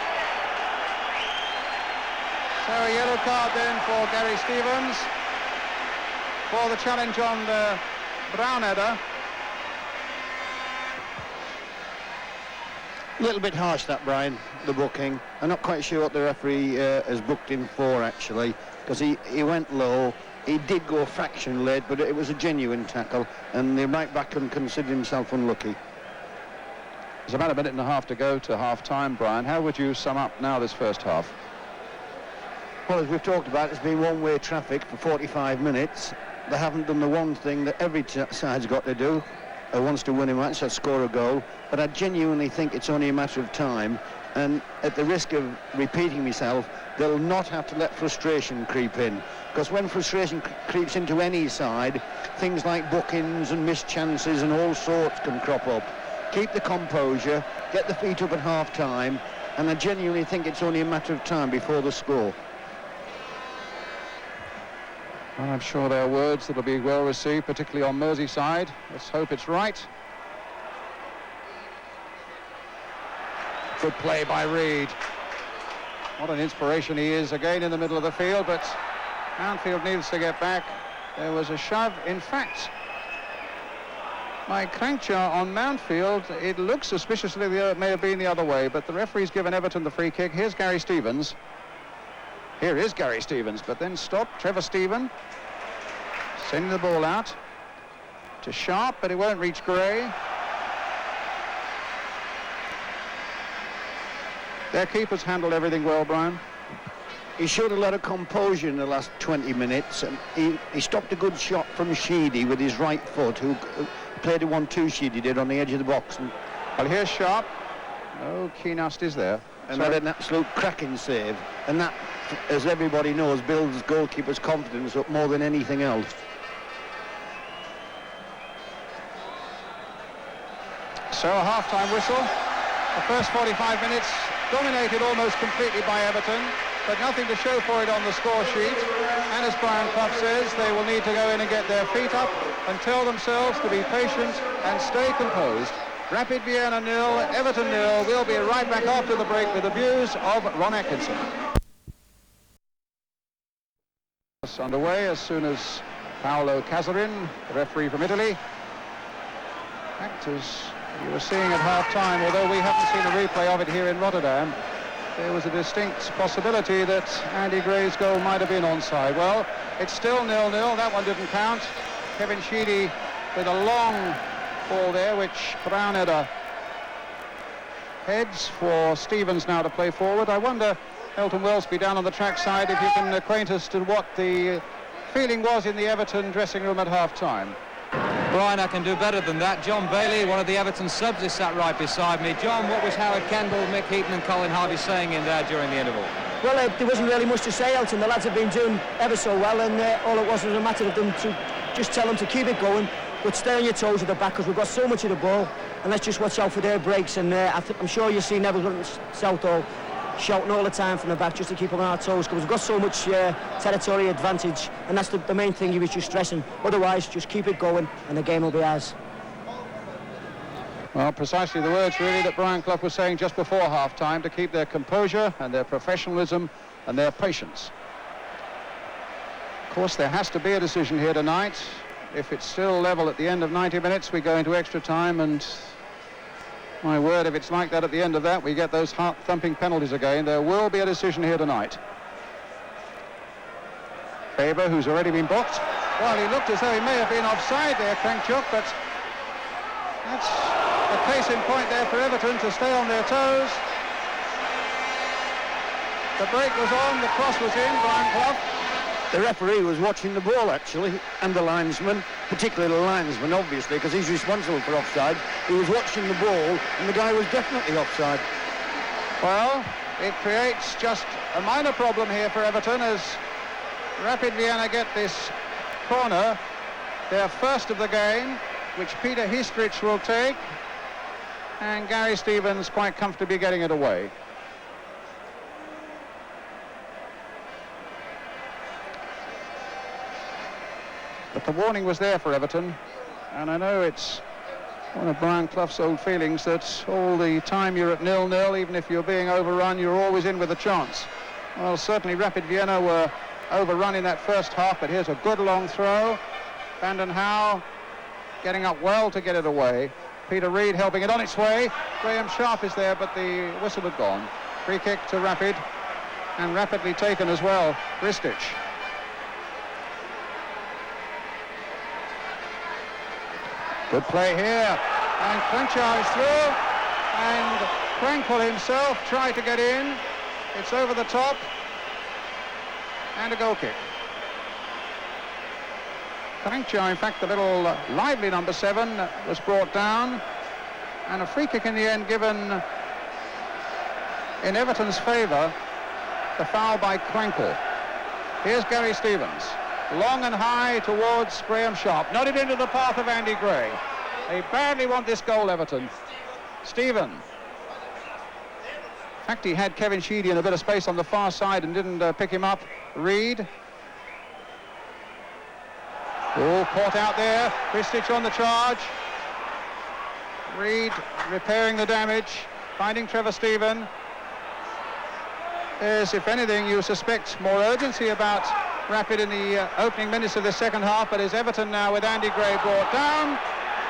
So a yellow card then for Gary Stevens for the challenge on the Brown-Edder. A little bit harsh that, Brian, the booking. I'm not quite sure what the referee has booked him for, actually, because he went low. He did go a fraction late, but it was a genuine tackle, and the right back can consider himself unlucky. There's about a minute and a half to go to half-time, Brian. How would you sum up now this first half? Well, as we've talked about, it's been one-way traffic for 45 minutes. They haven't done the one thing that every side's got to do. Wants to win a match, that's score a goal. But I genuinely think it's only a matter of time. And at the risk of repeating myself, they'll not have to let frustration creep in. Because when frustration creeps into any side, things like bookings and missed chances and all sorts can crop up. Keep the composure, get the feet up at half-time, and I genuinely think it's only a matter of time before the score. Well, I'm sure there are words that will be well received, particularly on Merseyside. Let's hope it's right. Good play by Reid. What an inspiration he is again in the middle of the field, but Mountfield needs to get back. There was a shove. In fact, by Crankjaw on Mountfield, it looks suspiciously it may have been the other way, but the referee's given Everton the free kick. Here's Gary Stevens. Here is Gary Stevens, but then stopped. Trevor Stephen sending the ball out to Sharp, but it won't reach Gray. Their keeper's handled everything well, Brian. He showed a lot of composure in the last 20 minutes, and he stopped a good shot from Sheedy with his right foot, who played a 1-2 Sheedy did on the edge of the box. And well, here's Sharp. Oh, Keenast is there. And had an absolute cracking save. And that, as everybody knows, builds goalkeepers' confidence up more than anything else. So a half-time whistle. The first 45 minutes dominated almost completely by Everton, but nothing to show for it on the score sheet. And as Brian Clough says, they will need to go in and get their feet up and tell themselves to be patient and stay composed. Rapid Vienna 0, Everton 0. We'll be right back after the break with the views of Ron Atkinson. It's underway as soon as Paolo Casarin, the referee from Italy, act as you were seeing at half-time, although we haven't seen a replay of it here in Rotterdam. There was a distinct possibility that Andy Gray's goal might have been onside. Well, it's still 0-0. That one didn't count. Kevin Sheedy with a long ball there, which Browneder heads for Stevens now to play forward. I wonder, Elton Wellesby down on the track side, if you can acquaint us to what the feeling was in the Everton dressing room at half-time. Brian, I can do better than that. John Bailey, one of the Everton subs, is sat right beside me. John, what was Howard Kendall, Mick Heaton and Colin Harvey saying in there during the interval? Well, there wasn't really much to say, Elton. The lads have been doing ever so well, and all it was a matter of them to just tell them to keep it going, but stay on your toes at the back, because we've got so much of the ball, and let's just watch out for their breaks. And I'm sure you've seen Everton Southall shouting all the time from the back just to keep them on our toes, because we've got so much territorial advantage, and that's the main thing he was just stressing. Otherwise, just keep it going and the game will be ours. Well, precisely the words really that Brian Clough was saying just before half-time, to keep their composure and their professionalism and their patience. Of course, there has to be a decision here tonight. If it's still level at the end of 90 minutes, we go into extra time, and my word, if it's like that at the end of that, we get those heart-thumping penalties again. There will be a decision here tonight. Faber, who's already been booked. Well, he looked as though he may have been offside there, Crankchuk, but that's a case in point there for Everton to stay on their toes. The break was on, the cross was in, Brian Clough. The referee was watching the ball, actually, and the linesman, particularly the linesman, obviously, because he's responsible for offside. He was watching the ball, and the guy was definitely offside. Well, it creates just a minor problem here for Everton as Rapid Vienna get this corner, their first of the game, which Peter Hiestrich will take, and Gary Stevens quite comfortably getting it away. But the warning was there for Everton, and I know it's one of Brian Clough's old feelings that all the time you're at 0-0, even if you're being overrun, you're always in with a chance. Well, certainly Rapid Vienna were overrun in that first half, but here's a good long throw. Vanden Hauwe getting up well to get it away. Peter Reid helping it on its way. Graham Sharp is there, but the whistle had gone. Free kick to Rapid, and rapidly taken as well. Ristic. Good play here, and Crankjaw is through, and Krankel himself tried to get in. It's over the top, and a goal kick. Crankjaw, in fact, the little lively number 7 was brought down, and a free kick in the end given in Everton's favour, the foul by Krankel. Here's Gary Stevens. Long and high towards Graham Sharp. Nodded into the path of Andy Gray. They badly want this goal, Everton. Stephen. In fact, he had Kevin Sheedy in a bit of space on the far side and didn't pick him up. Reid. Oh, caught out there. Ristic on the charge. Reid repairing the damage. Finding Trevor Stephen. There's, if anything, you suspect more urgency about Rapid in the opening minutes of the second half, but is Everton now with Andy Gray brought down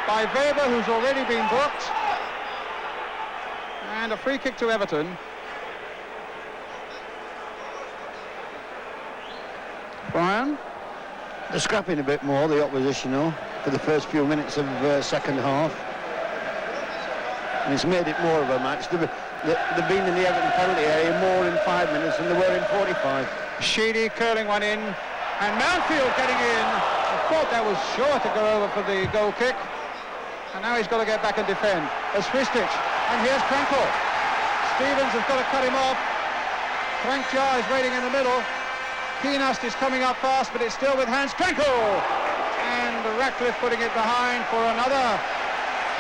by Weber, who's already been booked. And a free kick to Everton. Brian? They're scrapping a bit more, the opposition, for the first few minutes of second half. And it's made it more of a match. They've been in the Everton penalty area more in 5 minutes than they were in 45. Sheedy curling one in, and Mountfield getting in. I thought that was sure to go over for the goal kick. And now he's got to get back and defend. As Hristich, and here's Krenkel. Stevens has got to cut him off. Krankjar is waiting in the middle. Keenast is coming up fast, but it's still with Hans Krenkel. And Ratcliffe putting it behind for another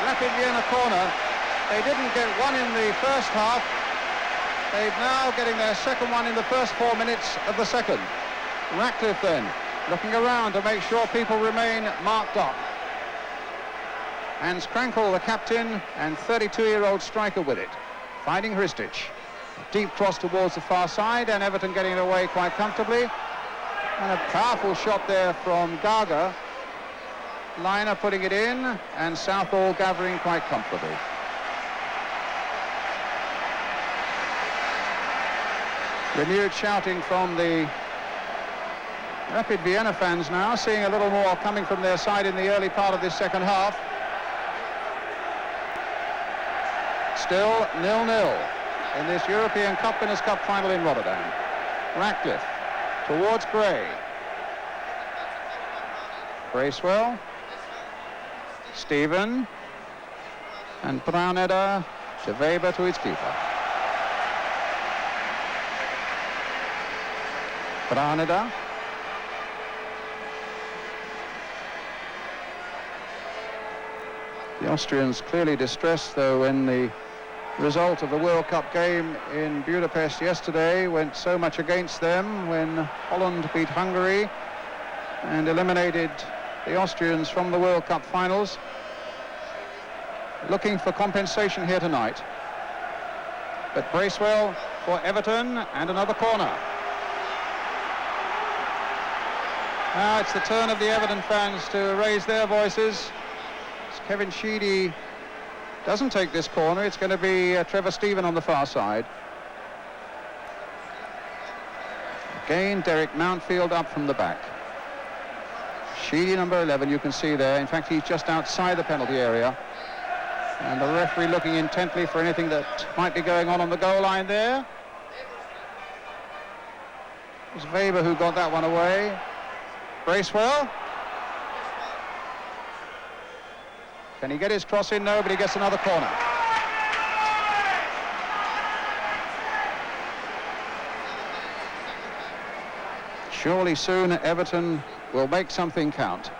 Rapid Vienna corner. They didn't get one in the first half. They're now getting their second one in the first 4 minutes of the second. Ratcliffe then looking around to make sure people remain marked up. Hans Krenkel, the captain, and 32-year-old striker with it, finding Hristich. Deep cross towards the far side, and Everton getting it away quite comfortably. And a powerful shot there from Gaga. Liner putting it in, and Southall gathering quite comfortably. Renewed shouting from the Rapid Vienna fans now, seeing a little more coming from their side in the early part of this second half. Still 0-0 in this European Cup Winners' Cup final in Rotterdam. Ratcliffe towards Gray. Bracewell. Stephen. And Braunedder to Weber to his keeper. Braunedder. The Austrians clearly distressed, though, when the result of the World Cup game in Budapest yesterday went so much against them, when Holland beat Hungary and eliminated the Austrians from the World Cup finals. Looking for compensation here tonight. But Bracewell for Everton, and another corner. Now it's the turn of the Everton fans to raise their voices. As Kevin Sheedy doesn't take this corner, it's going to be Trevor Stephen on the far side. Again, Derek Mountfield up from the back. Sheedy, number 11, you can see there. In fact, he's just outside the penalty area. And the referee looking intently for anything that might be going on the goal line there. It was Weber who got that one away. Bracewell. Can he get his cross in? No, but he gets another corner. Surely soon Everton will make something count.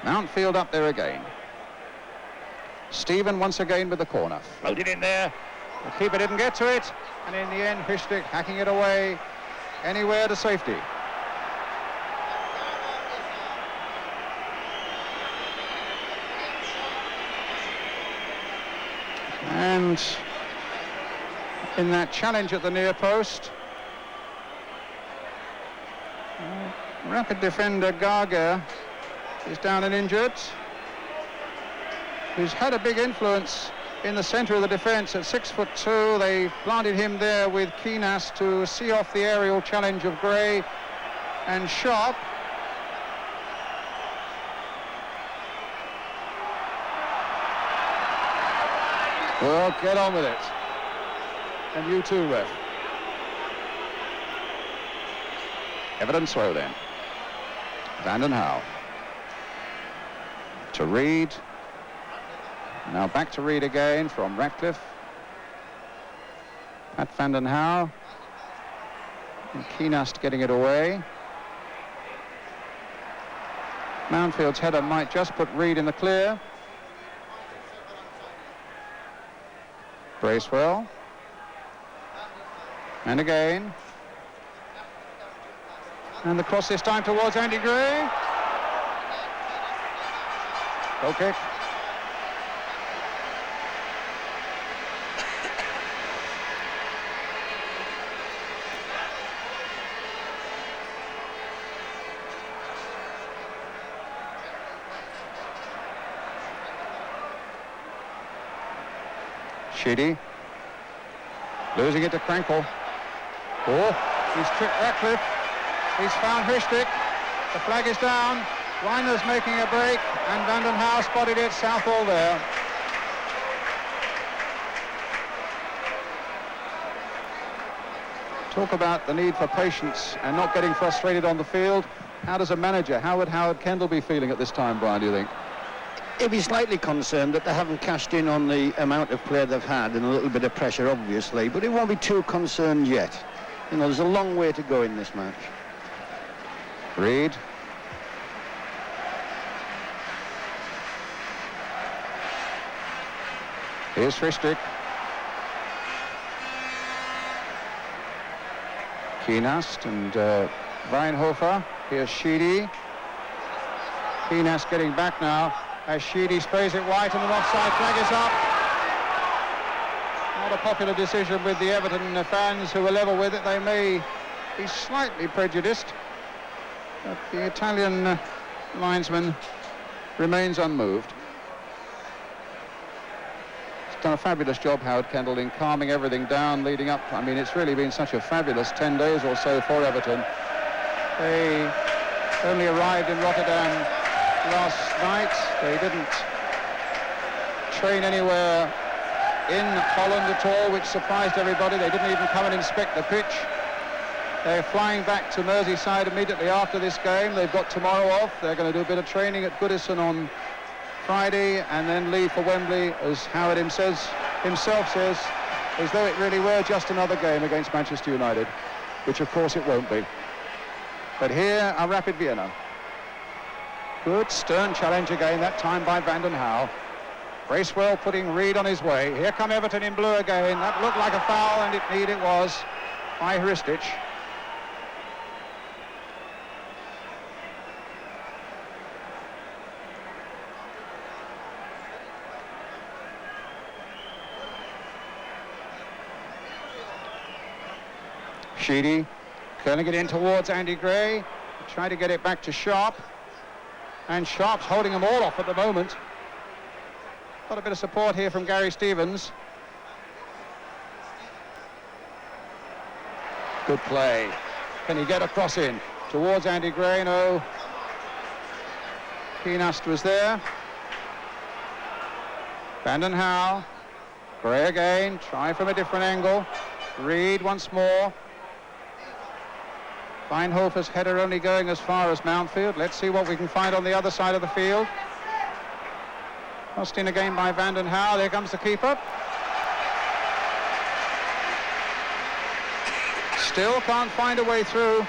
Mountfield up there again. Stephen once again with the corner. Floated in there. The keeper didn't get to it. And in the end, Hristich hacking it away anywhere to safety. And in that challenge at the near post, Rapid defender Gaga is down and injured, who's had a big influence in the centre of the defence. At 6'2", they planted him there with Keenast to see off the aerial challenge of Gray and Sharp. Well, get on with it. And you too, ref. Everton throw then. Vanden Houw. To Reid. Now back to Reid again from Ratcliffe. Pat Vanden Houw. And Keenast getting it away. Mountfield's header might just put Reid in the clear. Bracewell. And again. And the cross this time towards Andy Gray. Goal kick. Sheedy. Losing it to Krenkel. Oh, he's tripped Ratcliffe. He's found Hristick. The flag is down. Reiner's making a break, and Vanden Hauwe spotted it. Southall there. Talk about the need for patience and not getting frustrated on the field. How does a manager, how would Howard Kendall be feeling at this time, Brian, do you think? He'll be slightly concerned that they haven't cashed in on the amount of play they've had, and a little bit of pressure, obviously, but he won't be too concerned yet. You know, there's a long way to go in this match. Reid. Here's Hristick. Keenast and Weinhofer. Here's Sheedy. Keenast getting back now as Sheedy sprays it wide, and an offside flag is up. Not a popular decision with the Everton fans who are level with it. They may be slightly prejudiced, but the Italian linesman remains unmoved. Done a fabulous job, Howard Kendall, in calming everything down leading up. I mean, it's really been such a fabulous 10 days or so for Everton. They only arrived in Rotterdam last night. They didn't train anywhere in Holland at all, which surprised everybody. They didn't even come and inspect the pitch. They're flying back to Merseyside immediately after this game. They've got tomorrow off. They're going to do a bit of training at Goodison on Friday and then leave for Wembley, as Howard himself says, as though it really were just another game against Manchester United, which of course it won't be. But here are Rapid Vienna. Good stern challenge again, that time by Vanden Hauwe. Bracewell putting Reid on his way. Here come Everton in blue again. That looked like a foul, and indeed it was, by Hristick. Sheedy curling it in towards Andy Gray, trying to get it back to Sharp, and Sharp's holding them all off at the moment. Got a bit of support here from Gary Stevens. Good play. Can he get a cross in towards Andy Gray? No. Keenast was there. Vanden Hauwe. Gray again, try from a different angle. Reid once more. Weinhofer's header only going as far as Mountfield. Let's see what we can find on the other side of the field. Lost in again by Vanden Hauwe. There comes the keeper. Still can't find a way through.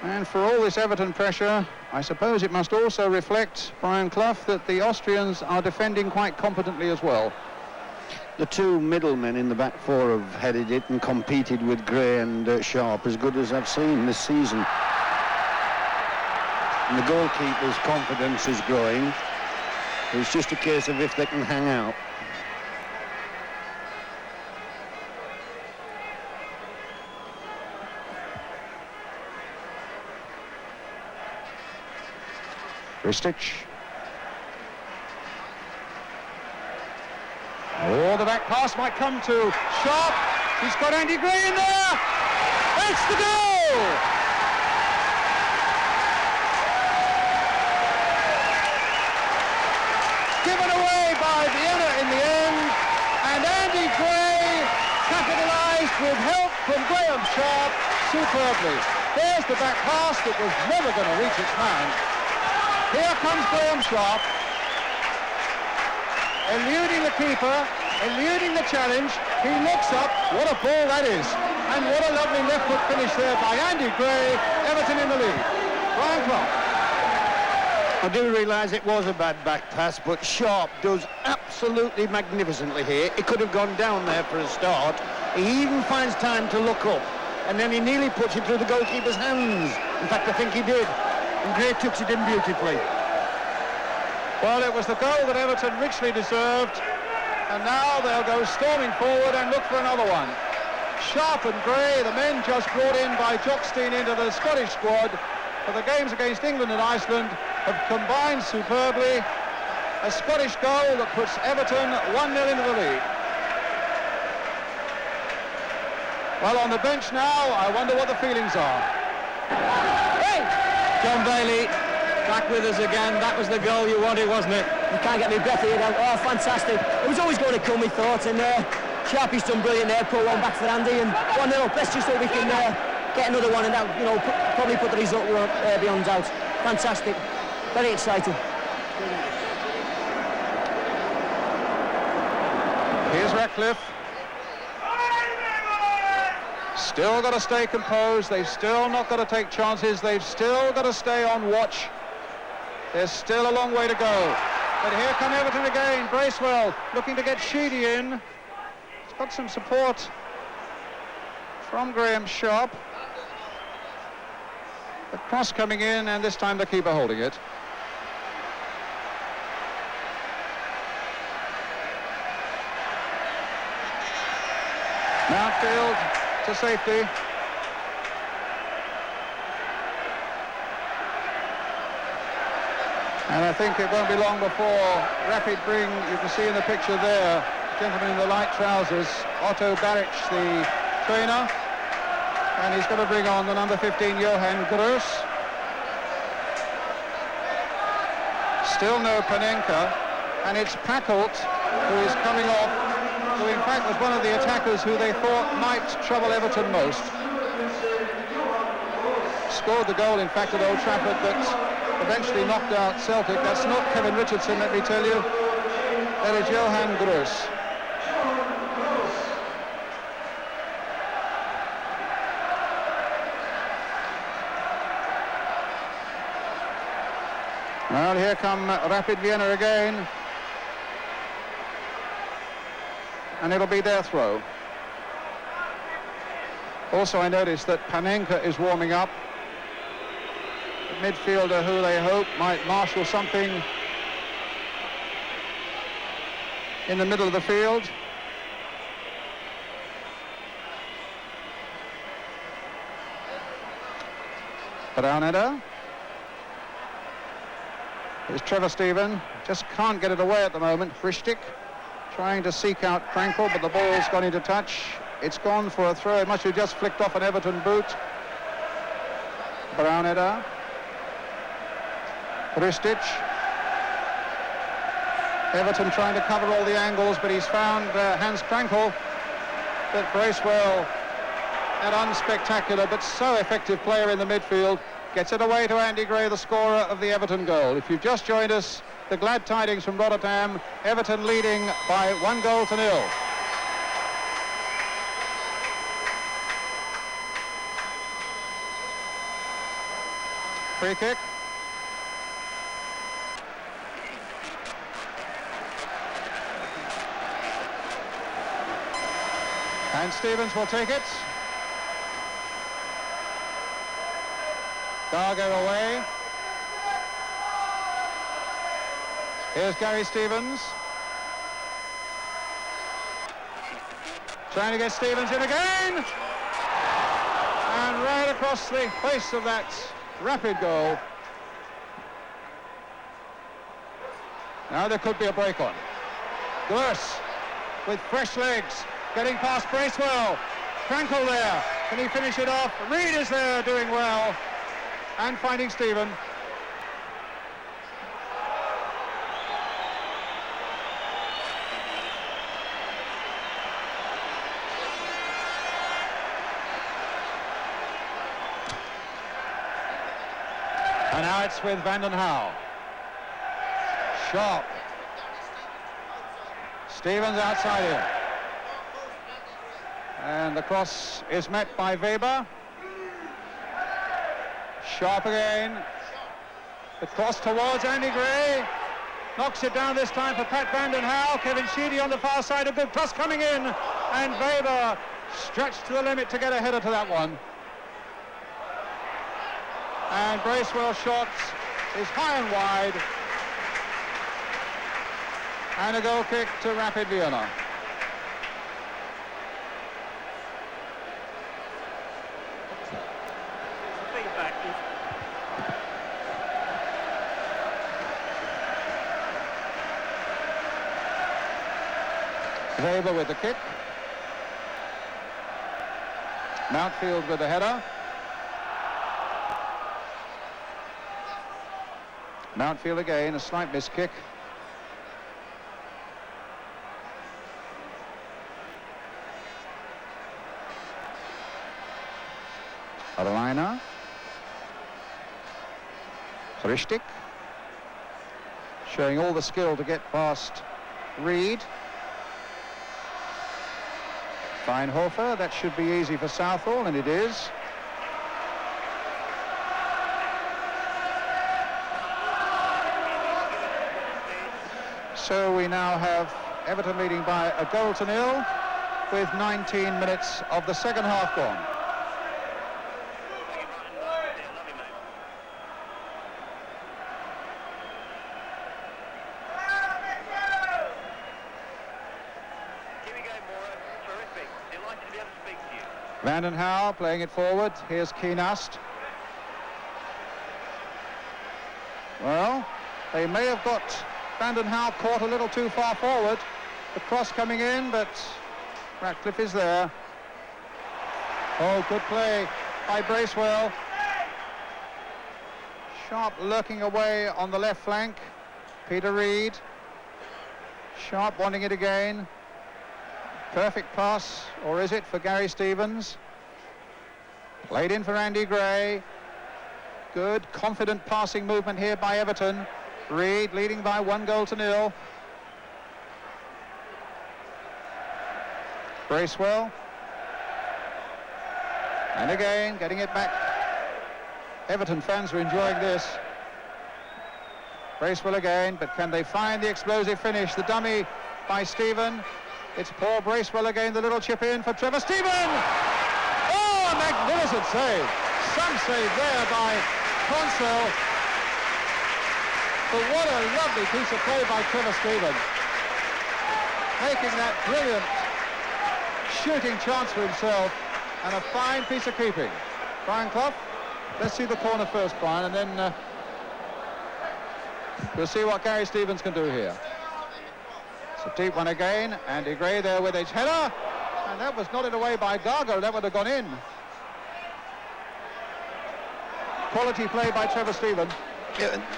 And for all this Everton pressure, I suppose it must also reflect, Brian Clough, that the Austrians are defending quite competently as well. The two middlemen in the back four have headed it and competed with Gray and Sharp as good as I've seen this season. And the goalkeeper's confidence is growing. It's just a case of if they can hang out. Hristick. Oh, the back pass might come to Sharp. He's got Andy Gray in there. It's the goal! Given away by Vienna in the end, and Andy Gray capitalised with help from Graham Sharp superbly. There's the back pass that was never going to reach its man. Here comes Graham Sharp, eluding the keeper, eluding the challenge. He looks up. What a ball that is. And what a lovely left foot finish there by Andy Gray. Everton in the lead. Brian Clough. I do realise it was a bad back pass, but Sharp does absolutely magnificently here. He could have gone down there for a start. He even finds time to look up, and then he nearly puts it through the goalkeeper's hands. In fact, I think he did. And Gray took it in beautifully. Well, it was the goal that Everton richly deserved, and now they'll go storming forward and look for another one. Sharp and Gray, the men just brought in by Jockstein into the Scottish squad for the games against England and Iceland, have combined superbly, A Scottish goal that puts Everton 1-0 into the lead. Well, on the bench now, I wonder what the feelings are. Hey! John Bailey back with us again. That was the goal you wanted, wasn't it? You can't get me breath here now. Oh, fantastic. It was always going to come, we thought, and Sharpie's done brilliant there, put one back for Andy, and 1-0. Let's just hope we can get another one, and that, you know, probably put the result beyond doubt. Fantastic. Very exciting. Here's Ratcliffe. Still got to stay composed. They've still not got to take chances. They've still got to stay on watch. There's still a long way to go. But here come Everton again. Bracewell looking to get Sheedy in. He's got some support from Graham Sharp. The cross coming in, and this time the keeper holding it. Mountfield to safety. And I think it won't be long before Rapid bring, you can see in the picture there, gentleman in the light trousers, Otto Baric, the trainer. And he's going to bring on the number 15, Johan Gross. Still no Panenka. And it's Packelt who is coming off, who in fact was one of the attackers who they thought might trouble Everton most. Scored the goal, in fact, at Old Trafford, but eventually knocked out Celtic. That's not Kevin Richardson, let me tell you. That is Johan Gross. Well, here come Rapid Vienna again. And it'll be their throw. Also, I noticed that Panenka is warming up. The midfielder who they hope might marshal something in the middle of the field. Browneder. Here's Trevor Stephen. Just can't get it away at the moment. Frischtik trying to seek out Frankel, but the ball's gone into touch. It's gone for a throw. It must have just flicked off an Everton boot. Browneder. Ristic. Everton trying to cover all the angles, but he's found Hans Frankel. But Bracewell, an unspectacular but so effective player in the midfield, gets it away to Andy Gray, the scorer of the Everton goal. If you've just joined us, the glad tidings from Rotterdam, Everton leading by 1-0. Free kick. And Stevens will take it. Garger away. Here's Gary Stevens. Trying to get Stevens in again. And right across the face of that Rapid goal. Now there could be a break on. Gurs with fresh legs, getting past Bracewell. Frankel there. Can he finish it off? Reed is there doing well. And finding Stephen. And now it's with Vanden Hauwe. Sharp. Stevens outside here. And the cross is met by Weber. Sharp again. The cross towards Andy Gray. Knocks it down this time for Pat Vanden Hauwe. Kevin Sheedy on the far side. A good cross coming in. And Weber stretched to the limit to get a header to that one. And Bracewell's shot is high and wide. And a goal kick to Rapid Vienna. Weber with the kick. Mountfield with the header. Mountfield again, a slight miss kick. Arlina. Richtig. Showing all the skill to get past Reed. Feinhofer, that should be easy for Southall, and it is. So we now have Everton leading by a goal to nil with 19 minutes of the second half gone. Vandenhauwe playing it forward. Here's Keenast. Well, they may have got Vandenhauwe caught a little too far forward. The cross coming in, but Ratcliffe is there. Oh, good play by Bracewell. Sharp lurking away on the left flank. Peter Reed. Sharp wanting it again. Perfect pass, or is it, for Gary Stevens? Played in for Andy Gray. Good, confident passing movement here by Everton. Reed leading by 1-0. Bracewell. And again, getting it back. Everton fans are enjoying this. Bracewell again, but can they find the explosive finish? The dummy by Stephen. It's Paul Bracewell again, the little chip in for Trevor Stephen! Oh, a magnificent save! Some save there by Consell. But what a lovely piece of play by Trevor Stephen. Making that brilliant shooting chance for himself, and a fine piece of keeping. Brian Clough, let's see the corner first, Brian, and then we'll see what Gary Stevens can do here. It's a deep one again. Andy Gray there with his header, and that was nodded away by Gargo. That would have gone in. Quality play by Trevor Stephen.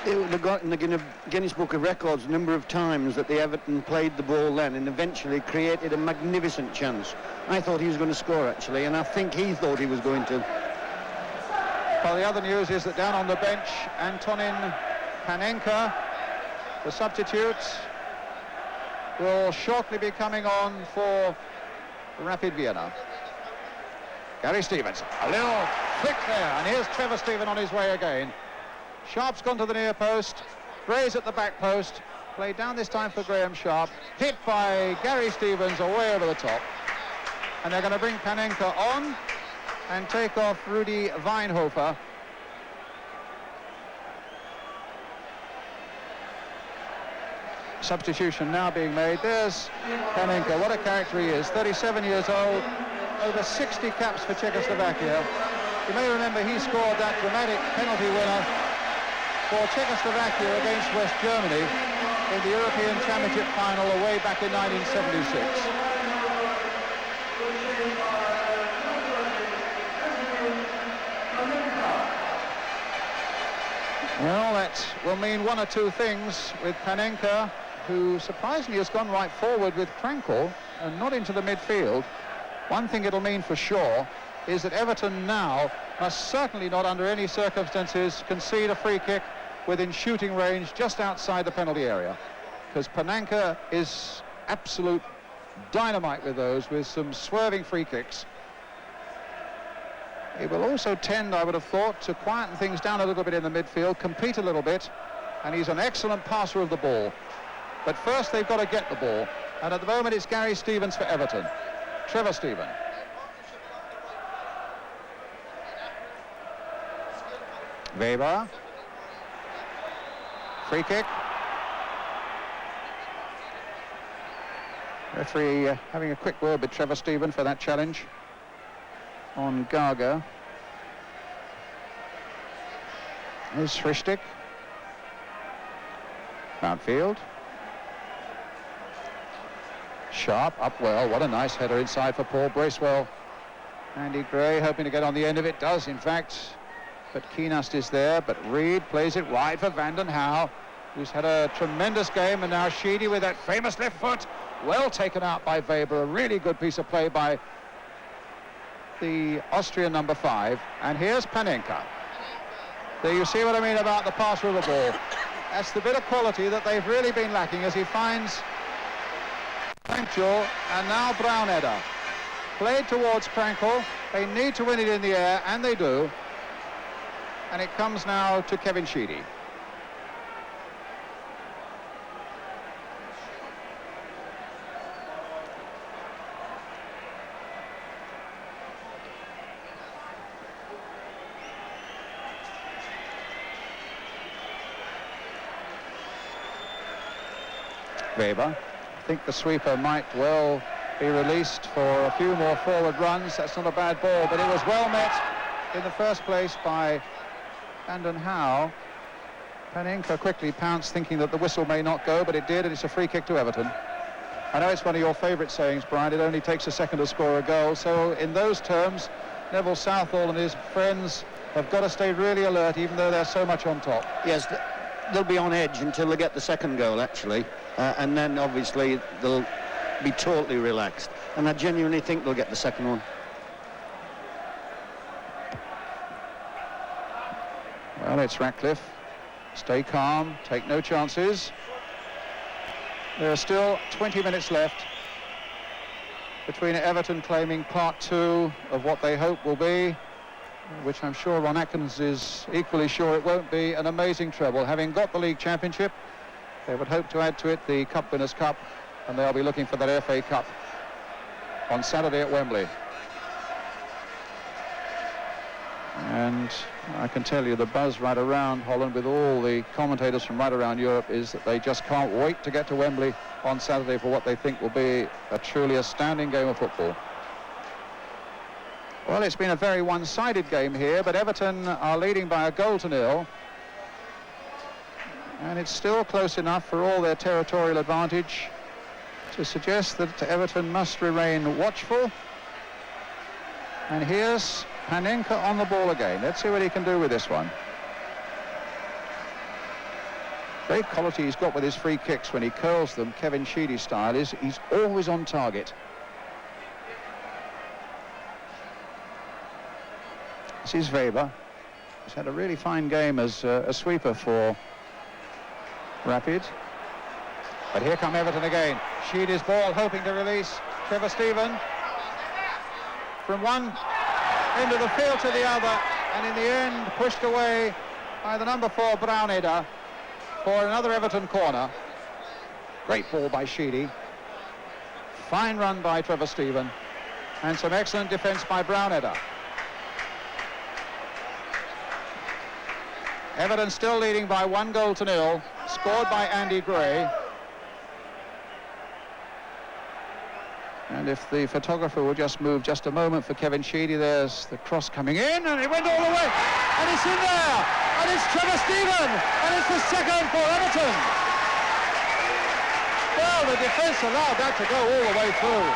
They got in the Guinness Book of Records a number of times that the Everton played the ball then and eventually created a magnificent chance. I thought he was going to score, actually, and I think he thought he was going to. Well, the other news is that down on the bench, Antonin Panenka, the substitute, will shortly be coming on for Rapid Vienna. Gary Stevens, a little flick there, and here's Trevor Stephen on his way again. Sharp's gone to the near post, Gray's at the back post, played down this time for Graham Sharp, hit by Gary Stevens away over the top, and they're going to bring Panenka on and take off Rudy Weinhofer. Substitution now being made. There's Panenka. What a character he is. 37 years old, over 60 caps for Czechoslovakia. You may remember he scored that dramatic penalty winner for Czechoslovakia against West Germany in the European Championship final away back in 1976. Well, that will mean one or two things with Panenka, who surprisingly has gone right forward with Krankel and not into the midfield. One thing it'll mean for sure is that Everton now must certainly not under any circumstances concede a free kick within shooting range just outside the penalty area, because Panenka is absolute dynamite with those, with some swerving free kicks. He will also tend, I would have thought, to quieten things down a little bit in the midfield, compete a little bit, and he's an excellent passer of the ball. But first they've got to get the ball, and at the moment it's Gary Stevens for Everton. Trevor Stephen. Weber. Free kick. Referee having a quick word with Trevor Stephen for that challenge on Gaga. Here's Richtig. Mountfield. Sharp up well. What a nice header inside for Paul Bracewell. Andy Gray hoping to get on the end of it. Does, in fact. But Keenast is there. But Reed plays it wide for Vanden Hauwe, who's had a tremendous game. And now Sheedy with that famous left foot. Well taken out by Weber. A really good piece of play by the Austrian number 5. And here's Panenka. There you see what I mean about the pass with the ball. That's the bit of quality that they've really been lacking as he finds Krankel and now Braunedder. Played towards Krankel. They need to win it in the air, and they do. And it comes now to Kevin Sheedy. Weber. I think the sweeper might well be released for a few more forward runs. That's not a bad ball, but it was well met in the first place by Vanden Hauwe. Panenka quickly pounced, thinking that the whistle may not go, but it did, and it's a free kick to Everton. I know it's one of your favourite sayings, Brian, it only takes a second to score a goal, so in those terms, Neville Southall and his friends have got to stay really alert, even though they're so much on top. Yes, they'll be on edge until they get the second goal, actually, and then obviously they'll be totally relaxed, and I genuinely think they'll get the second one. Well, it's Ratcliffe. Stay calm, take no chances. There are still 20 minutes left between Everton claiming part 2 of what they hope will be, which I'm sure Ron Atkins is equally sure it won't be, an amazing treble. Having got the League Championship, they would hope to add to it the Cup Winners' Cup, and they'll be looking for that FA Cup on Saturday at Wembley. And I can tell you the buzz right around Holland with all the commentators from right around Europe is that they just can't wait to get to Wembley on Saturday for what they think will be a truly astounding game of football. Well, it's been a very one-sided game here, but Everton are leading by 1-0. And it's still close enough for all their territorial advantage to suggest that Everton must remain watchful. And here's Panenka on the ball again. Let's see what he can do with this one. Great quality he's got with his free kicks when he curls them, Kevin Sheedy style, is he's always on target. This is Weber. He's had a really fine game as a sweeper for Rapid. But here come Everton again. Sheedy's ball hoping to release Trevor Stephen from one end of the field to the other, and in the end pushed away by the number 4 Braunedder for another Everton corner. Great ball by Sheedy. Fine run by Trevor Stephen, and some excellent defence by Braunedder. Everton still leading by 1-0, scored by Andy Gray. And if the photographer will just move just a moment for Kevin Sheedy, there's the cross coming in, and it went all the way, and it's in there, and it's Trevor Stephen, and it's the second for Everton. Well, the defence allowed that to go all the way through.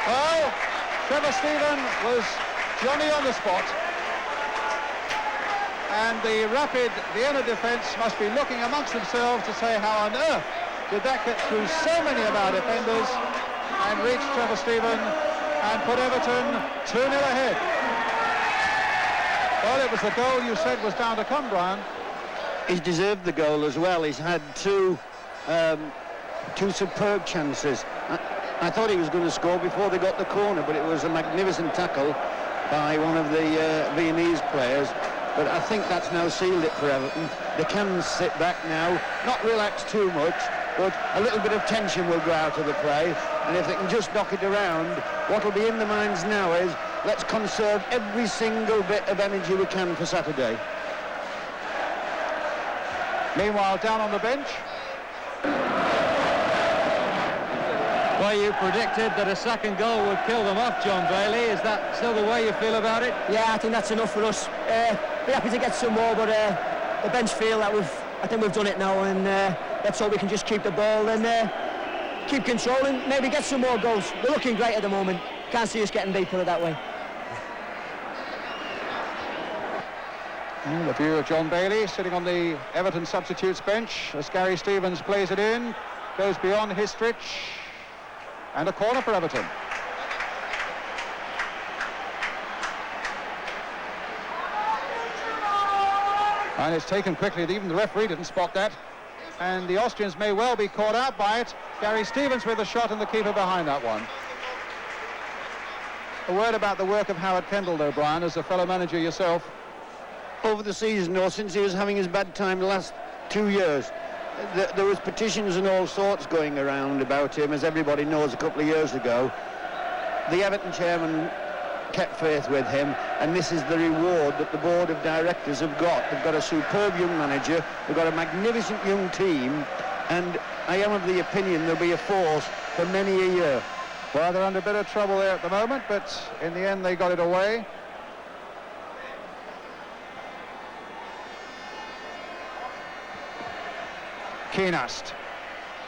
Well, Trevor Stephen was Johnny on the spot, and the Rapid Vienna defence must be looking amongst themselves to say how on earth did that get through so many of our defenders and reach Trevor Stephen and put Everton 2-0 ahead. Well, it was the goal you said was down to come, Brian. He's deserved the goal as well. He's had two superb chances. I thought he was going to score before they got the corner, but it was a magnificent tackle by one of the Viennese players. But I think that's now sealed it for Everton. They can sit back now, not relax too much, but a little bit of tension will go out of the play. And if they can just knock it around, what will be in the minds now is, let's conserve every single bit of energy we can for Saturday. Meanwhile, down on the bench. Well, you predicted that a second goal would kill them off, John Bailey. Is that still the way you feel about it? Yeah, I think that's enough for us. Be happy to get some more, but the bench feel that I think we've done it now, and let's hope we can just keep the ball and keep controlling, maybe get some more goals. We're looking great at the moment. Can't see us getting beat, put it that way. The view of John Bailey sitting on the Everton substitutes bench as Gary Stevens plays it in, goes beyond Histridge, and a corner for Everton. And it's taken quickly. Even the referee didn't spot that. And the Austrians may well be caught out by it. Gary Stevens with a shot and the keeper behind that one. A word about the work of Howard Kendall, though, Brian, as a fellow manager yourself. Over the season, or since he was having his bad time the last 2 years, there was petitions and all sorts going around about him, as everybody knows, a couple of years ago. The Everton chairman kept faith with him, and this is the reward that the board of directors have got. They've got a superb young manager, they've got a magnificent young team, and I am of the opinion there'll be a force for many a year. Well, they're under a bit of trouble there at the moment, but in the end they got it away. Keenast.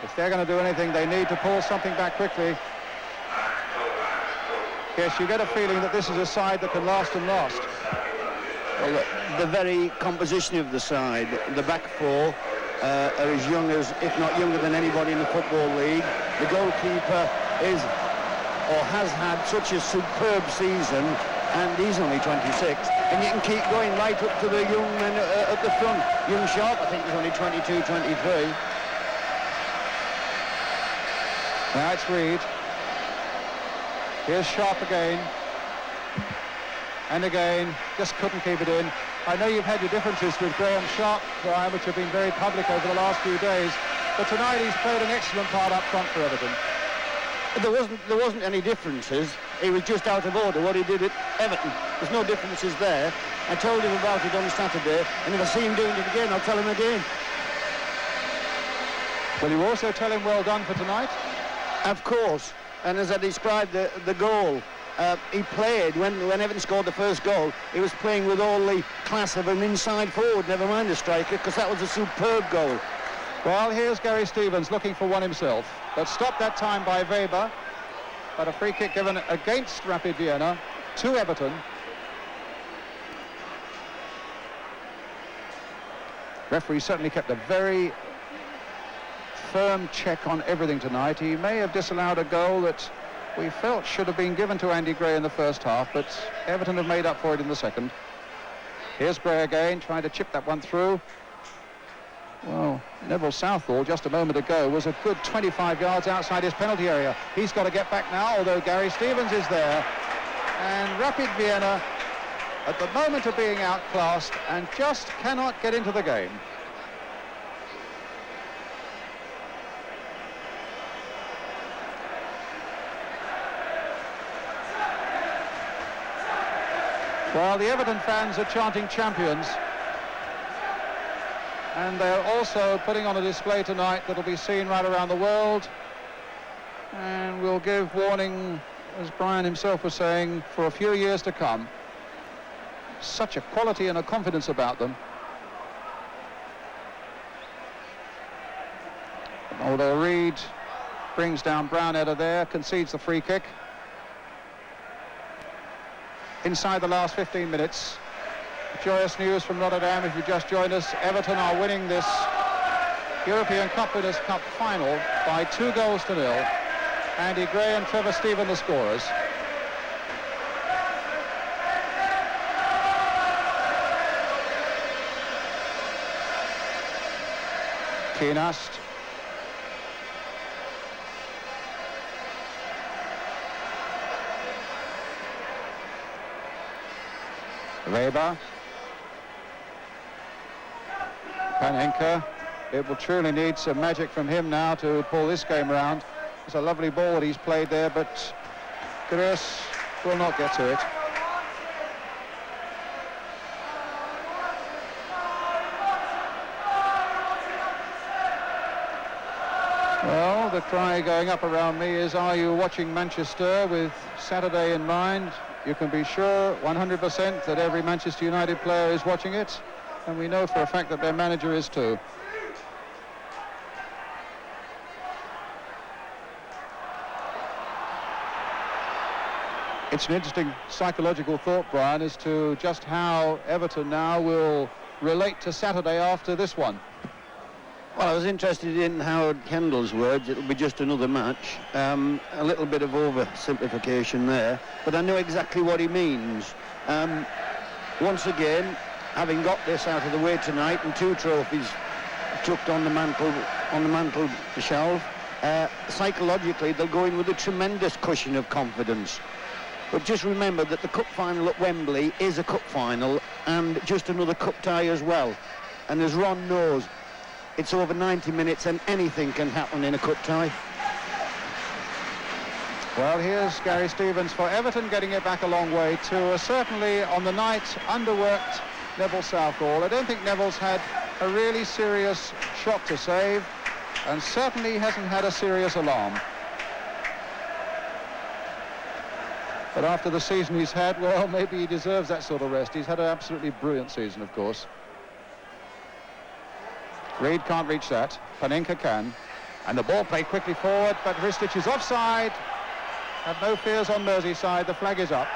If they're going to do anything, they need to pull something back quickly. Yes, you get a feeling that this is a side that can last and last. Well, the very composition of the side, the back four are as young as, if not younger than anybody in the Football League. The goalkeeper is, or has had, such a superb season, and he's only 26. And you can keep going right up to the young men at the front. Young Sharp, I think, is only 22, 23. Now it's Reed. Here's Sharp again. And again, just couldn't keep it in. I know you've had your differences with Graham Sharp, Brian, which have been very public over the last few days. But tonight he's played an excellent part up front for Everton. There wasn't any differences. He was just out of order what he did at Everton. There's no differences there. I told him about it on Saturday, and if I see him doing it again, I'll tell him again. Will you also tell him well done for tonight? Of course. And as I described the goal, he played, when Everton scored the first goal, he was playing with all the class of an inside forward, never mind a striker, because that was a superb goal. Well, here's Gary Stevens looking for one himself, but stopped that time by Weber. But a free kick given against Rapid Vienna to Everton. Referee certainly kept a very firm check on everything tonight. He may have disallowed a goal that we felt should have been given to Andy Gray in the first half, but Everton have made up for it in the second. Here's Gray again, trying to chip that one through. Well, Neville Southall just a moment ago was a good 25 yards outside his penalty area. He's got to get back now, although Gary Stevens is there. And Rapid Vienna at the moment of being outclassed and just cannot get into the game. Well, the Everton fans are chanting champions. And they're also putting on a display tonight that'll be seen right around the world. And will give warning, as Brian himself was saying, for a few years to come. Such a quality and a confidence about them. Although Reed brings down Brown out of there, concedes the free kick. Inside the last 15 minutes. Joyous news from Rotterdam, if you just joined us. Everton are winning this European Cup Winners' Cup final by 2-0. Andy Gray and Trevor Stephen the scorers. Keenast. Weber. Panenka. It will truly need some magic from him now to pull this game around. It's a lovely ball that he's played there, but Gres will not get to it. Well, the cry going up around me is, are you watching Manchester with Saturday in mind? You can be sure 100% that every Manchester United player is watching it, and we know for a fact that their manager is too. It's an interesting psychological thought, Brian, as to just how Everton now will relate to Saturday after this one. Well, I was interested in Howard Kendall's words. It'll be just another match. A little bit of oversimplification there, but I know exactly what he means. Once again, having got this out of the way tonight and 2 trophies tucked on the mantle shelf, psychologically they'll go in with a tremendous cushion of confidence. But just remember that the cup final at Wembley is a cup final and just another cup tie as well. And as Ron knows, it's over 90 minutes and anything can happen in a cup tie. Well, here's Gary Stevens for Everton, getting it back a long way to certainly on the night underworked Neville Southall. I don't think Neville's had a really serious shot to save, and certainly hasn't had a serious alarm. But after the season he's had, well, maybe he deserves that sort of rest. He's had an absolutely brilliant season, of course. Reid can't reach that. Panenka can. And the ball played quickly forward, but Ristich is offside. Have no fears on Merseyside. The flag is up.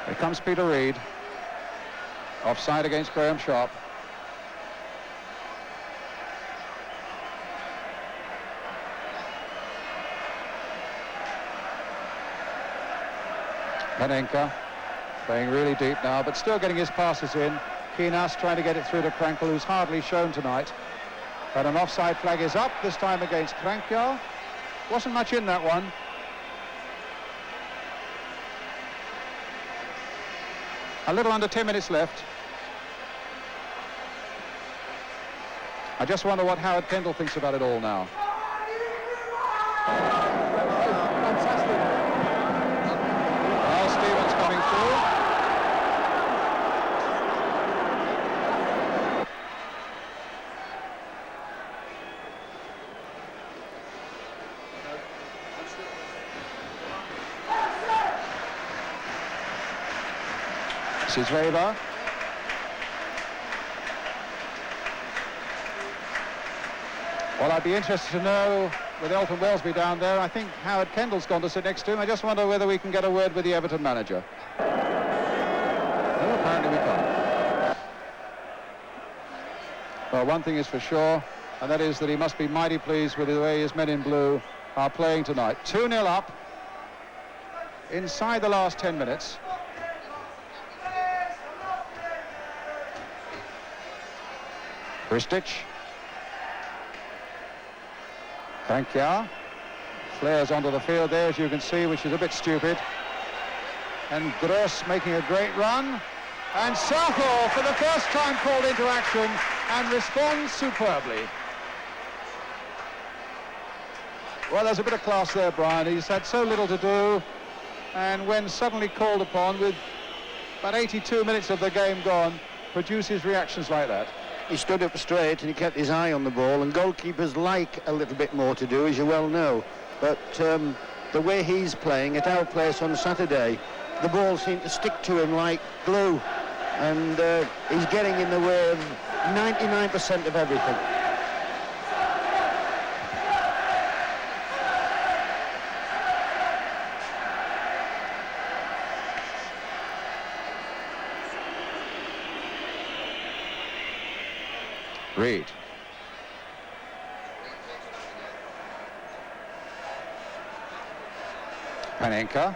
Here comes Peter Reid. Offside against Graham Sharp. Panenka playing really deep now, but still getting his passes in. Kinas trying to get it through to Krankel, who's hardly shown tonight. But an offside flag is up, this time against Krankel. Wasn't much in that one. A little under 10 minutes left. I just wonder what Howard Kendall thinks about it all now. Fantastic. Well, Stevens coming through. This is Weber. Well, I'd be interested to know, with Elton Wellesby down there, I think Howard Kendall's gone to sit next to him. I just wonder whether we can get a word with the Everton manager. No, apparently we can't. Well, one thing is for sure, and that is that he must be mighty pleased with the way his men in blue are playing tonight. 2-0 up inside the last 10 minutes. Ristich. Krankel flares onto the field there, as you can see, which is a bit stupid. And Gross making a great run. And Southall, for the first time, called into action and responds superbly. Well, there's a bit of class there, Brian. He's had so little to do, and when suddenly called upon, with about 82 minutes of the game gone, produces reactions like that. He stood up straight and he kept his eye on the ball, and goalkeepers like a little bit more to do, as you well know. But the way he's playing at our place on Saturday, the ball seemed to stick to him like glue, and he's getting in the way of 99% of everything. Reid. Panenka.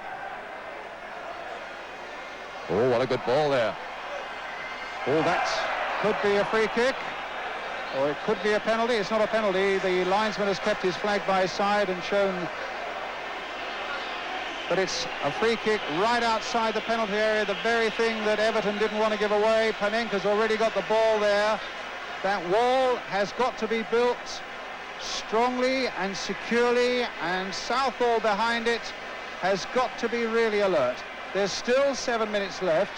Oh, what a good ball there. Oh, that could be a free kick, or it could be a penalty. It's not a penalty. The linesman has kept his flag by his side and shown that it's a free kick right outside the penalty area, the very thing that Everton didn't want to give away. Panenka's already got the ball there. That wall has got to be built strongly and securely, and Southall behind it has got to be really alert. There's still 7 minutes left,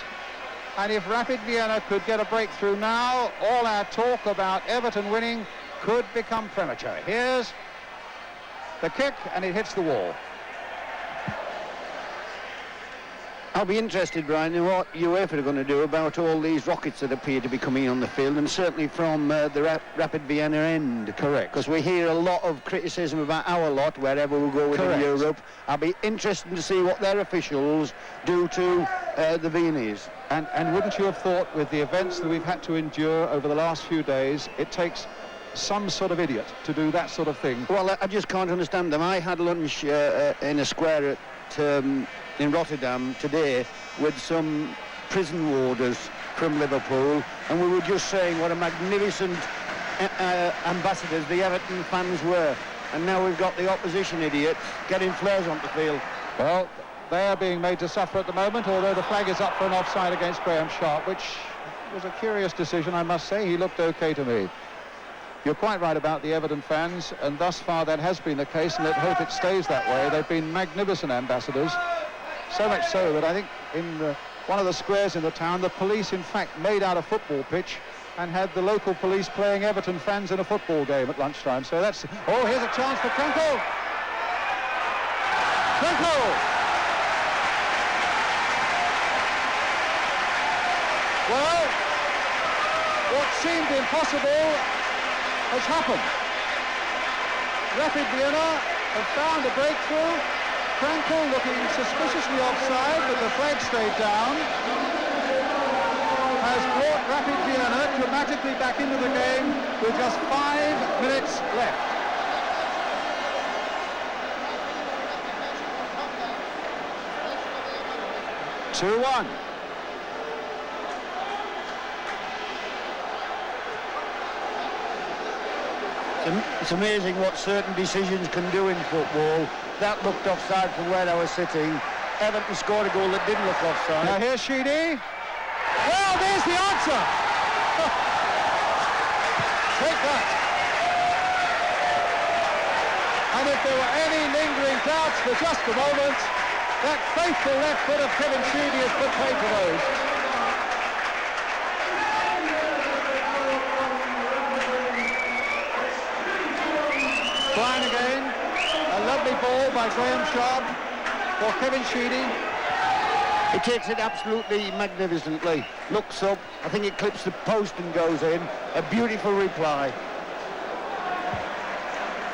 and if Rapid Vienna could get a breakthrough now, all our talk about Everton winning could become premature. Here's the kick, and it hits the wall. I'll be interested, Brian, in what UEFA are going to do about all these rockets that appear to be coming on the field, and certainly from the Rapid Vienna end. Correct. Because we hear a lot of criticism about our lot wherever we go within Europe. I'll be interested to see what their officials do to the Viennese. And wouldn't you have thought, with the events that we've had to endure over the last few days, it takes some sort of idiot to do that sort of thing? Well, I just can't understand them. I had lunch in a square at in Rotterdam today with some prison warders from Liverpool, and we were just saying what a magnificent ambassadors the Everton fans were, and now we've got the opposition idiots getting flares onto the field. Well, they are being made to suffer at the moment, although the flag is up for an offside against Graham Sharp, which was a curious decision, I must say. He looked okay to me. You're quite right about the Everton fans, and thus far that has been the case, and let's hope it stays that way. They've been magnificent ambassadors. So much so that I think in one of the squares in the town, the police, in fact, made out a football pitch and had the local police playing Everton fans in a football game at lunchtime. So that's... Oh, here's a chance for Krenkel! Krenkel! Well, what seemed impossible has happened. Rapid Vienna have found a breakthrough. Krenkel looking suspiciously offside, but the flag stayed down, has brought Rapid Vienna dramatically back into the game with just 5 minutes left. Two-one. It's amazing what certain decisions can do in football. That looked offside from where I was sitting. Everton scored a goal that didn't look offside. Now here's Sheedy. Well, there's the answer. Take that. And if there were any lingering doubts for just a moment, that faithful left foot of Kevin Sheedy has put paid to those. Trying again. A lovely ball by Graham Sharp for Kevin Sheedy. He takes it absolutely magnificently. Looks up. I think it clips the post and goes in. A beautiful reply.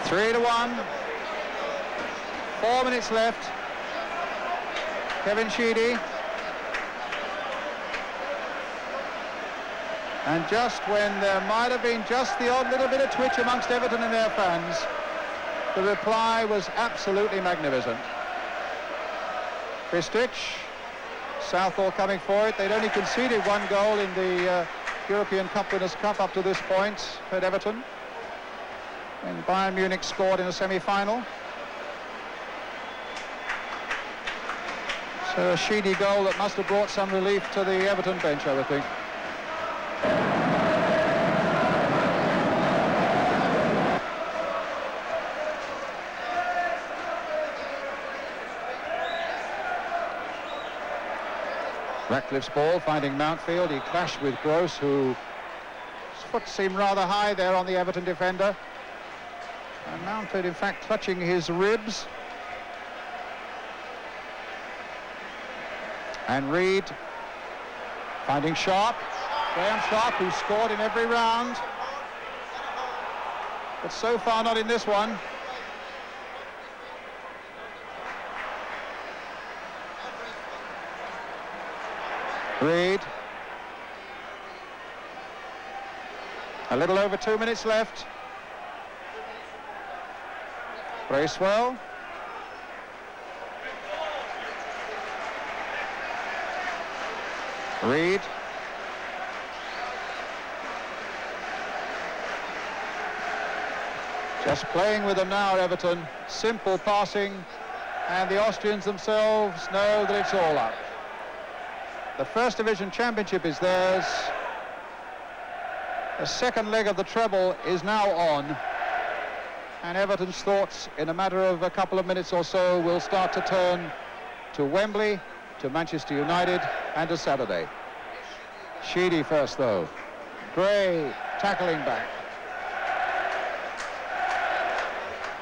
3-1. 4 minutes left. Kevin Sheedy. And just when there might have been just the odd little bit of twitch amongst Everton and their fans, the reply was absolutely magnificent. Kristich, Southall coming for it. They'd only conceded one goal in the European Cup Winners' Cup up to this point at Everton, and Bayern Munich scored in a semi-final. So a Sheedy goal that must have brought some relief to the Everton bench, I would think. Ratcliffe's ball finding Mountfield. He clashed with Gross, whose foot seemed rather high there on the Everton defender. And Mountfield, in fact, clutching his ribs. And Reed finding Sharp. Graham Sharp, who scored in every round, but so far not in this one. Reed. A little over 2 minutes left. Bracewell. Reed. Just playing with them now, Everton. Simple passing, and the Austrians themselves know that it's all up. The First Division Championship is theirs. The second leg of the treble is now on, and Everton's thoughts in a matter of a couple of minutes or so will start to turn to Wembley, to Manchester United, and to Saturday. Sheedy first, though. Gray tackling back.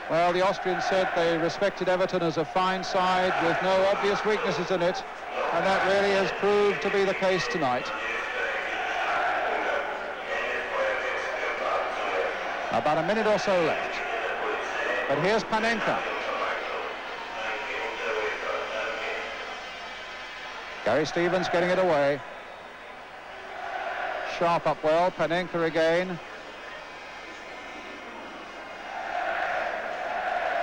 Well, the Austrians said they respected Everton as a fine side with no obvious weaknesses in it, and that really has proved to be the case tonight. About a minute or so left. But here's Panenka. Gary Stevens getting it away. Sharp up well, Panenka again.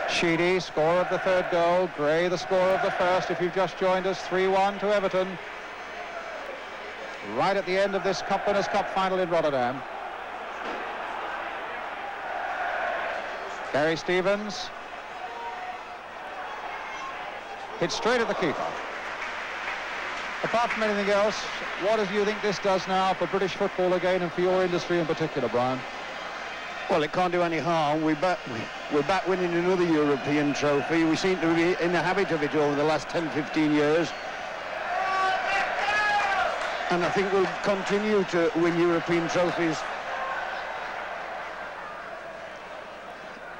Sheedy, score of the third goal. Gray, the score of the first. If you've just joined us, 3-1 to Everton. Right at the end of this Winners' Cup final in Rotterdam. Gary Stevens. Hit straight at the keeper. Apart from anything else, what do you think this does now for British football again and for your industry in particular, Brian? Well, it can't do any harm. We're back winning another European trophy. We seem to be in the habit of it over the last 10, 15 years. And I think we'll continue to win European trophies.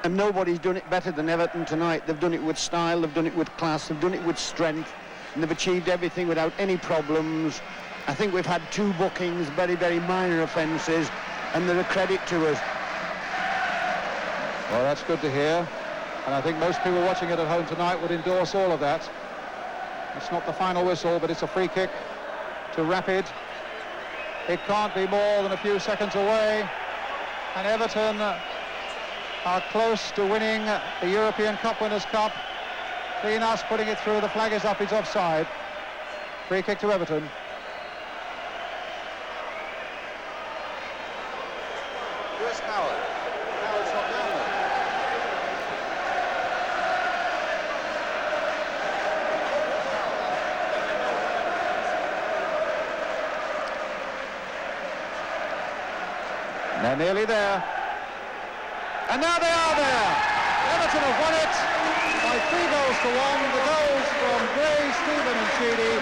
And nobody's done it better than Everton tonight. They've done it with style, they've done it with class, they've done it with strength, and they've achieved everything without any problems. I think we've had 2 bookings, very, very minor offences, and they're a credit to us. Well, that's good to hear. And I think most people watching it at home tonight would endorse all of that. It's not the final whistle, but it's a free kick to Rapid. It can't be more than a few seconds away. And Everton are close to winning the European Cup Winners' Cup. Clean-us putting it through. The flag is up. It's offside. Free kick to Everton. Where's Howard? Howard's not down there. They're nearly there. And now they are there. Everton have won it by 3 goals to 1. The goals from Gray, Stephen and Sheedy.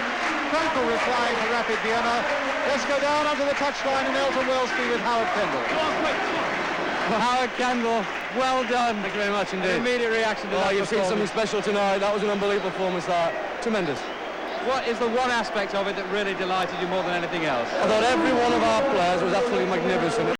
Frankel replying to Rapid Vienna. Let's go down onto the touchline in Elton Wellesby with Howard Kendall. Howard Kendall, well done. Thank you very much indeed. An immediate reaction to that. You've seen something special tonight. That was an unbelievable performance. Tremendous. What is the one aspect of it that really delighted you more than anything else? I thought every one of our players was absolutely magnificent.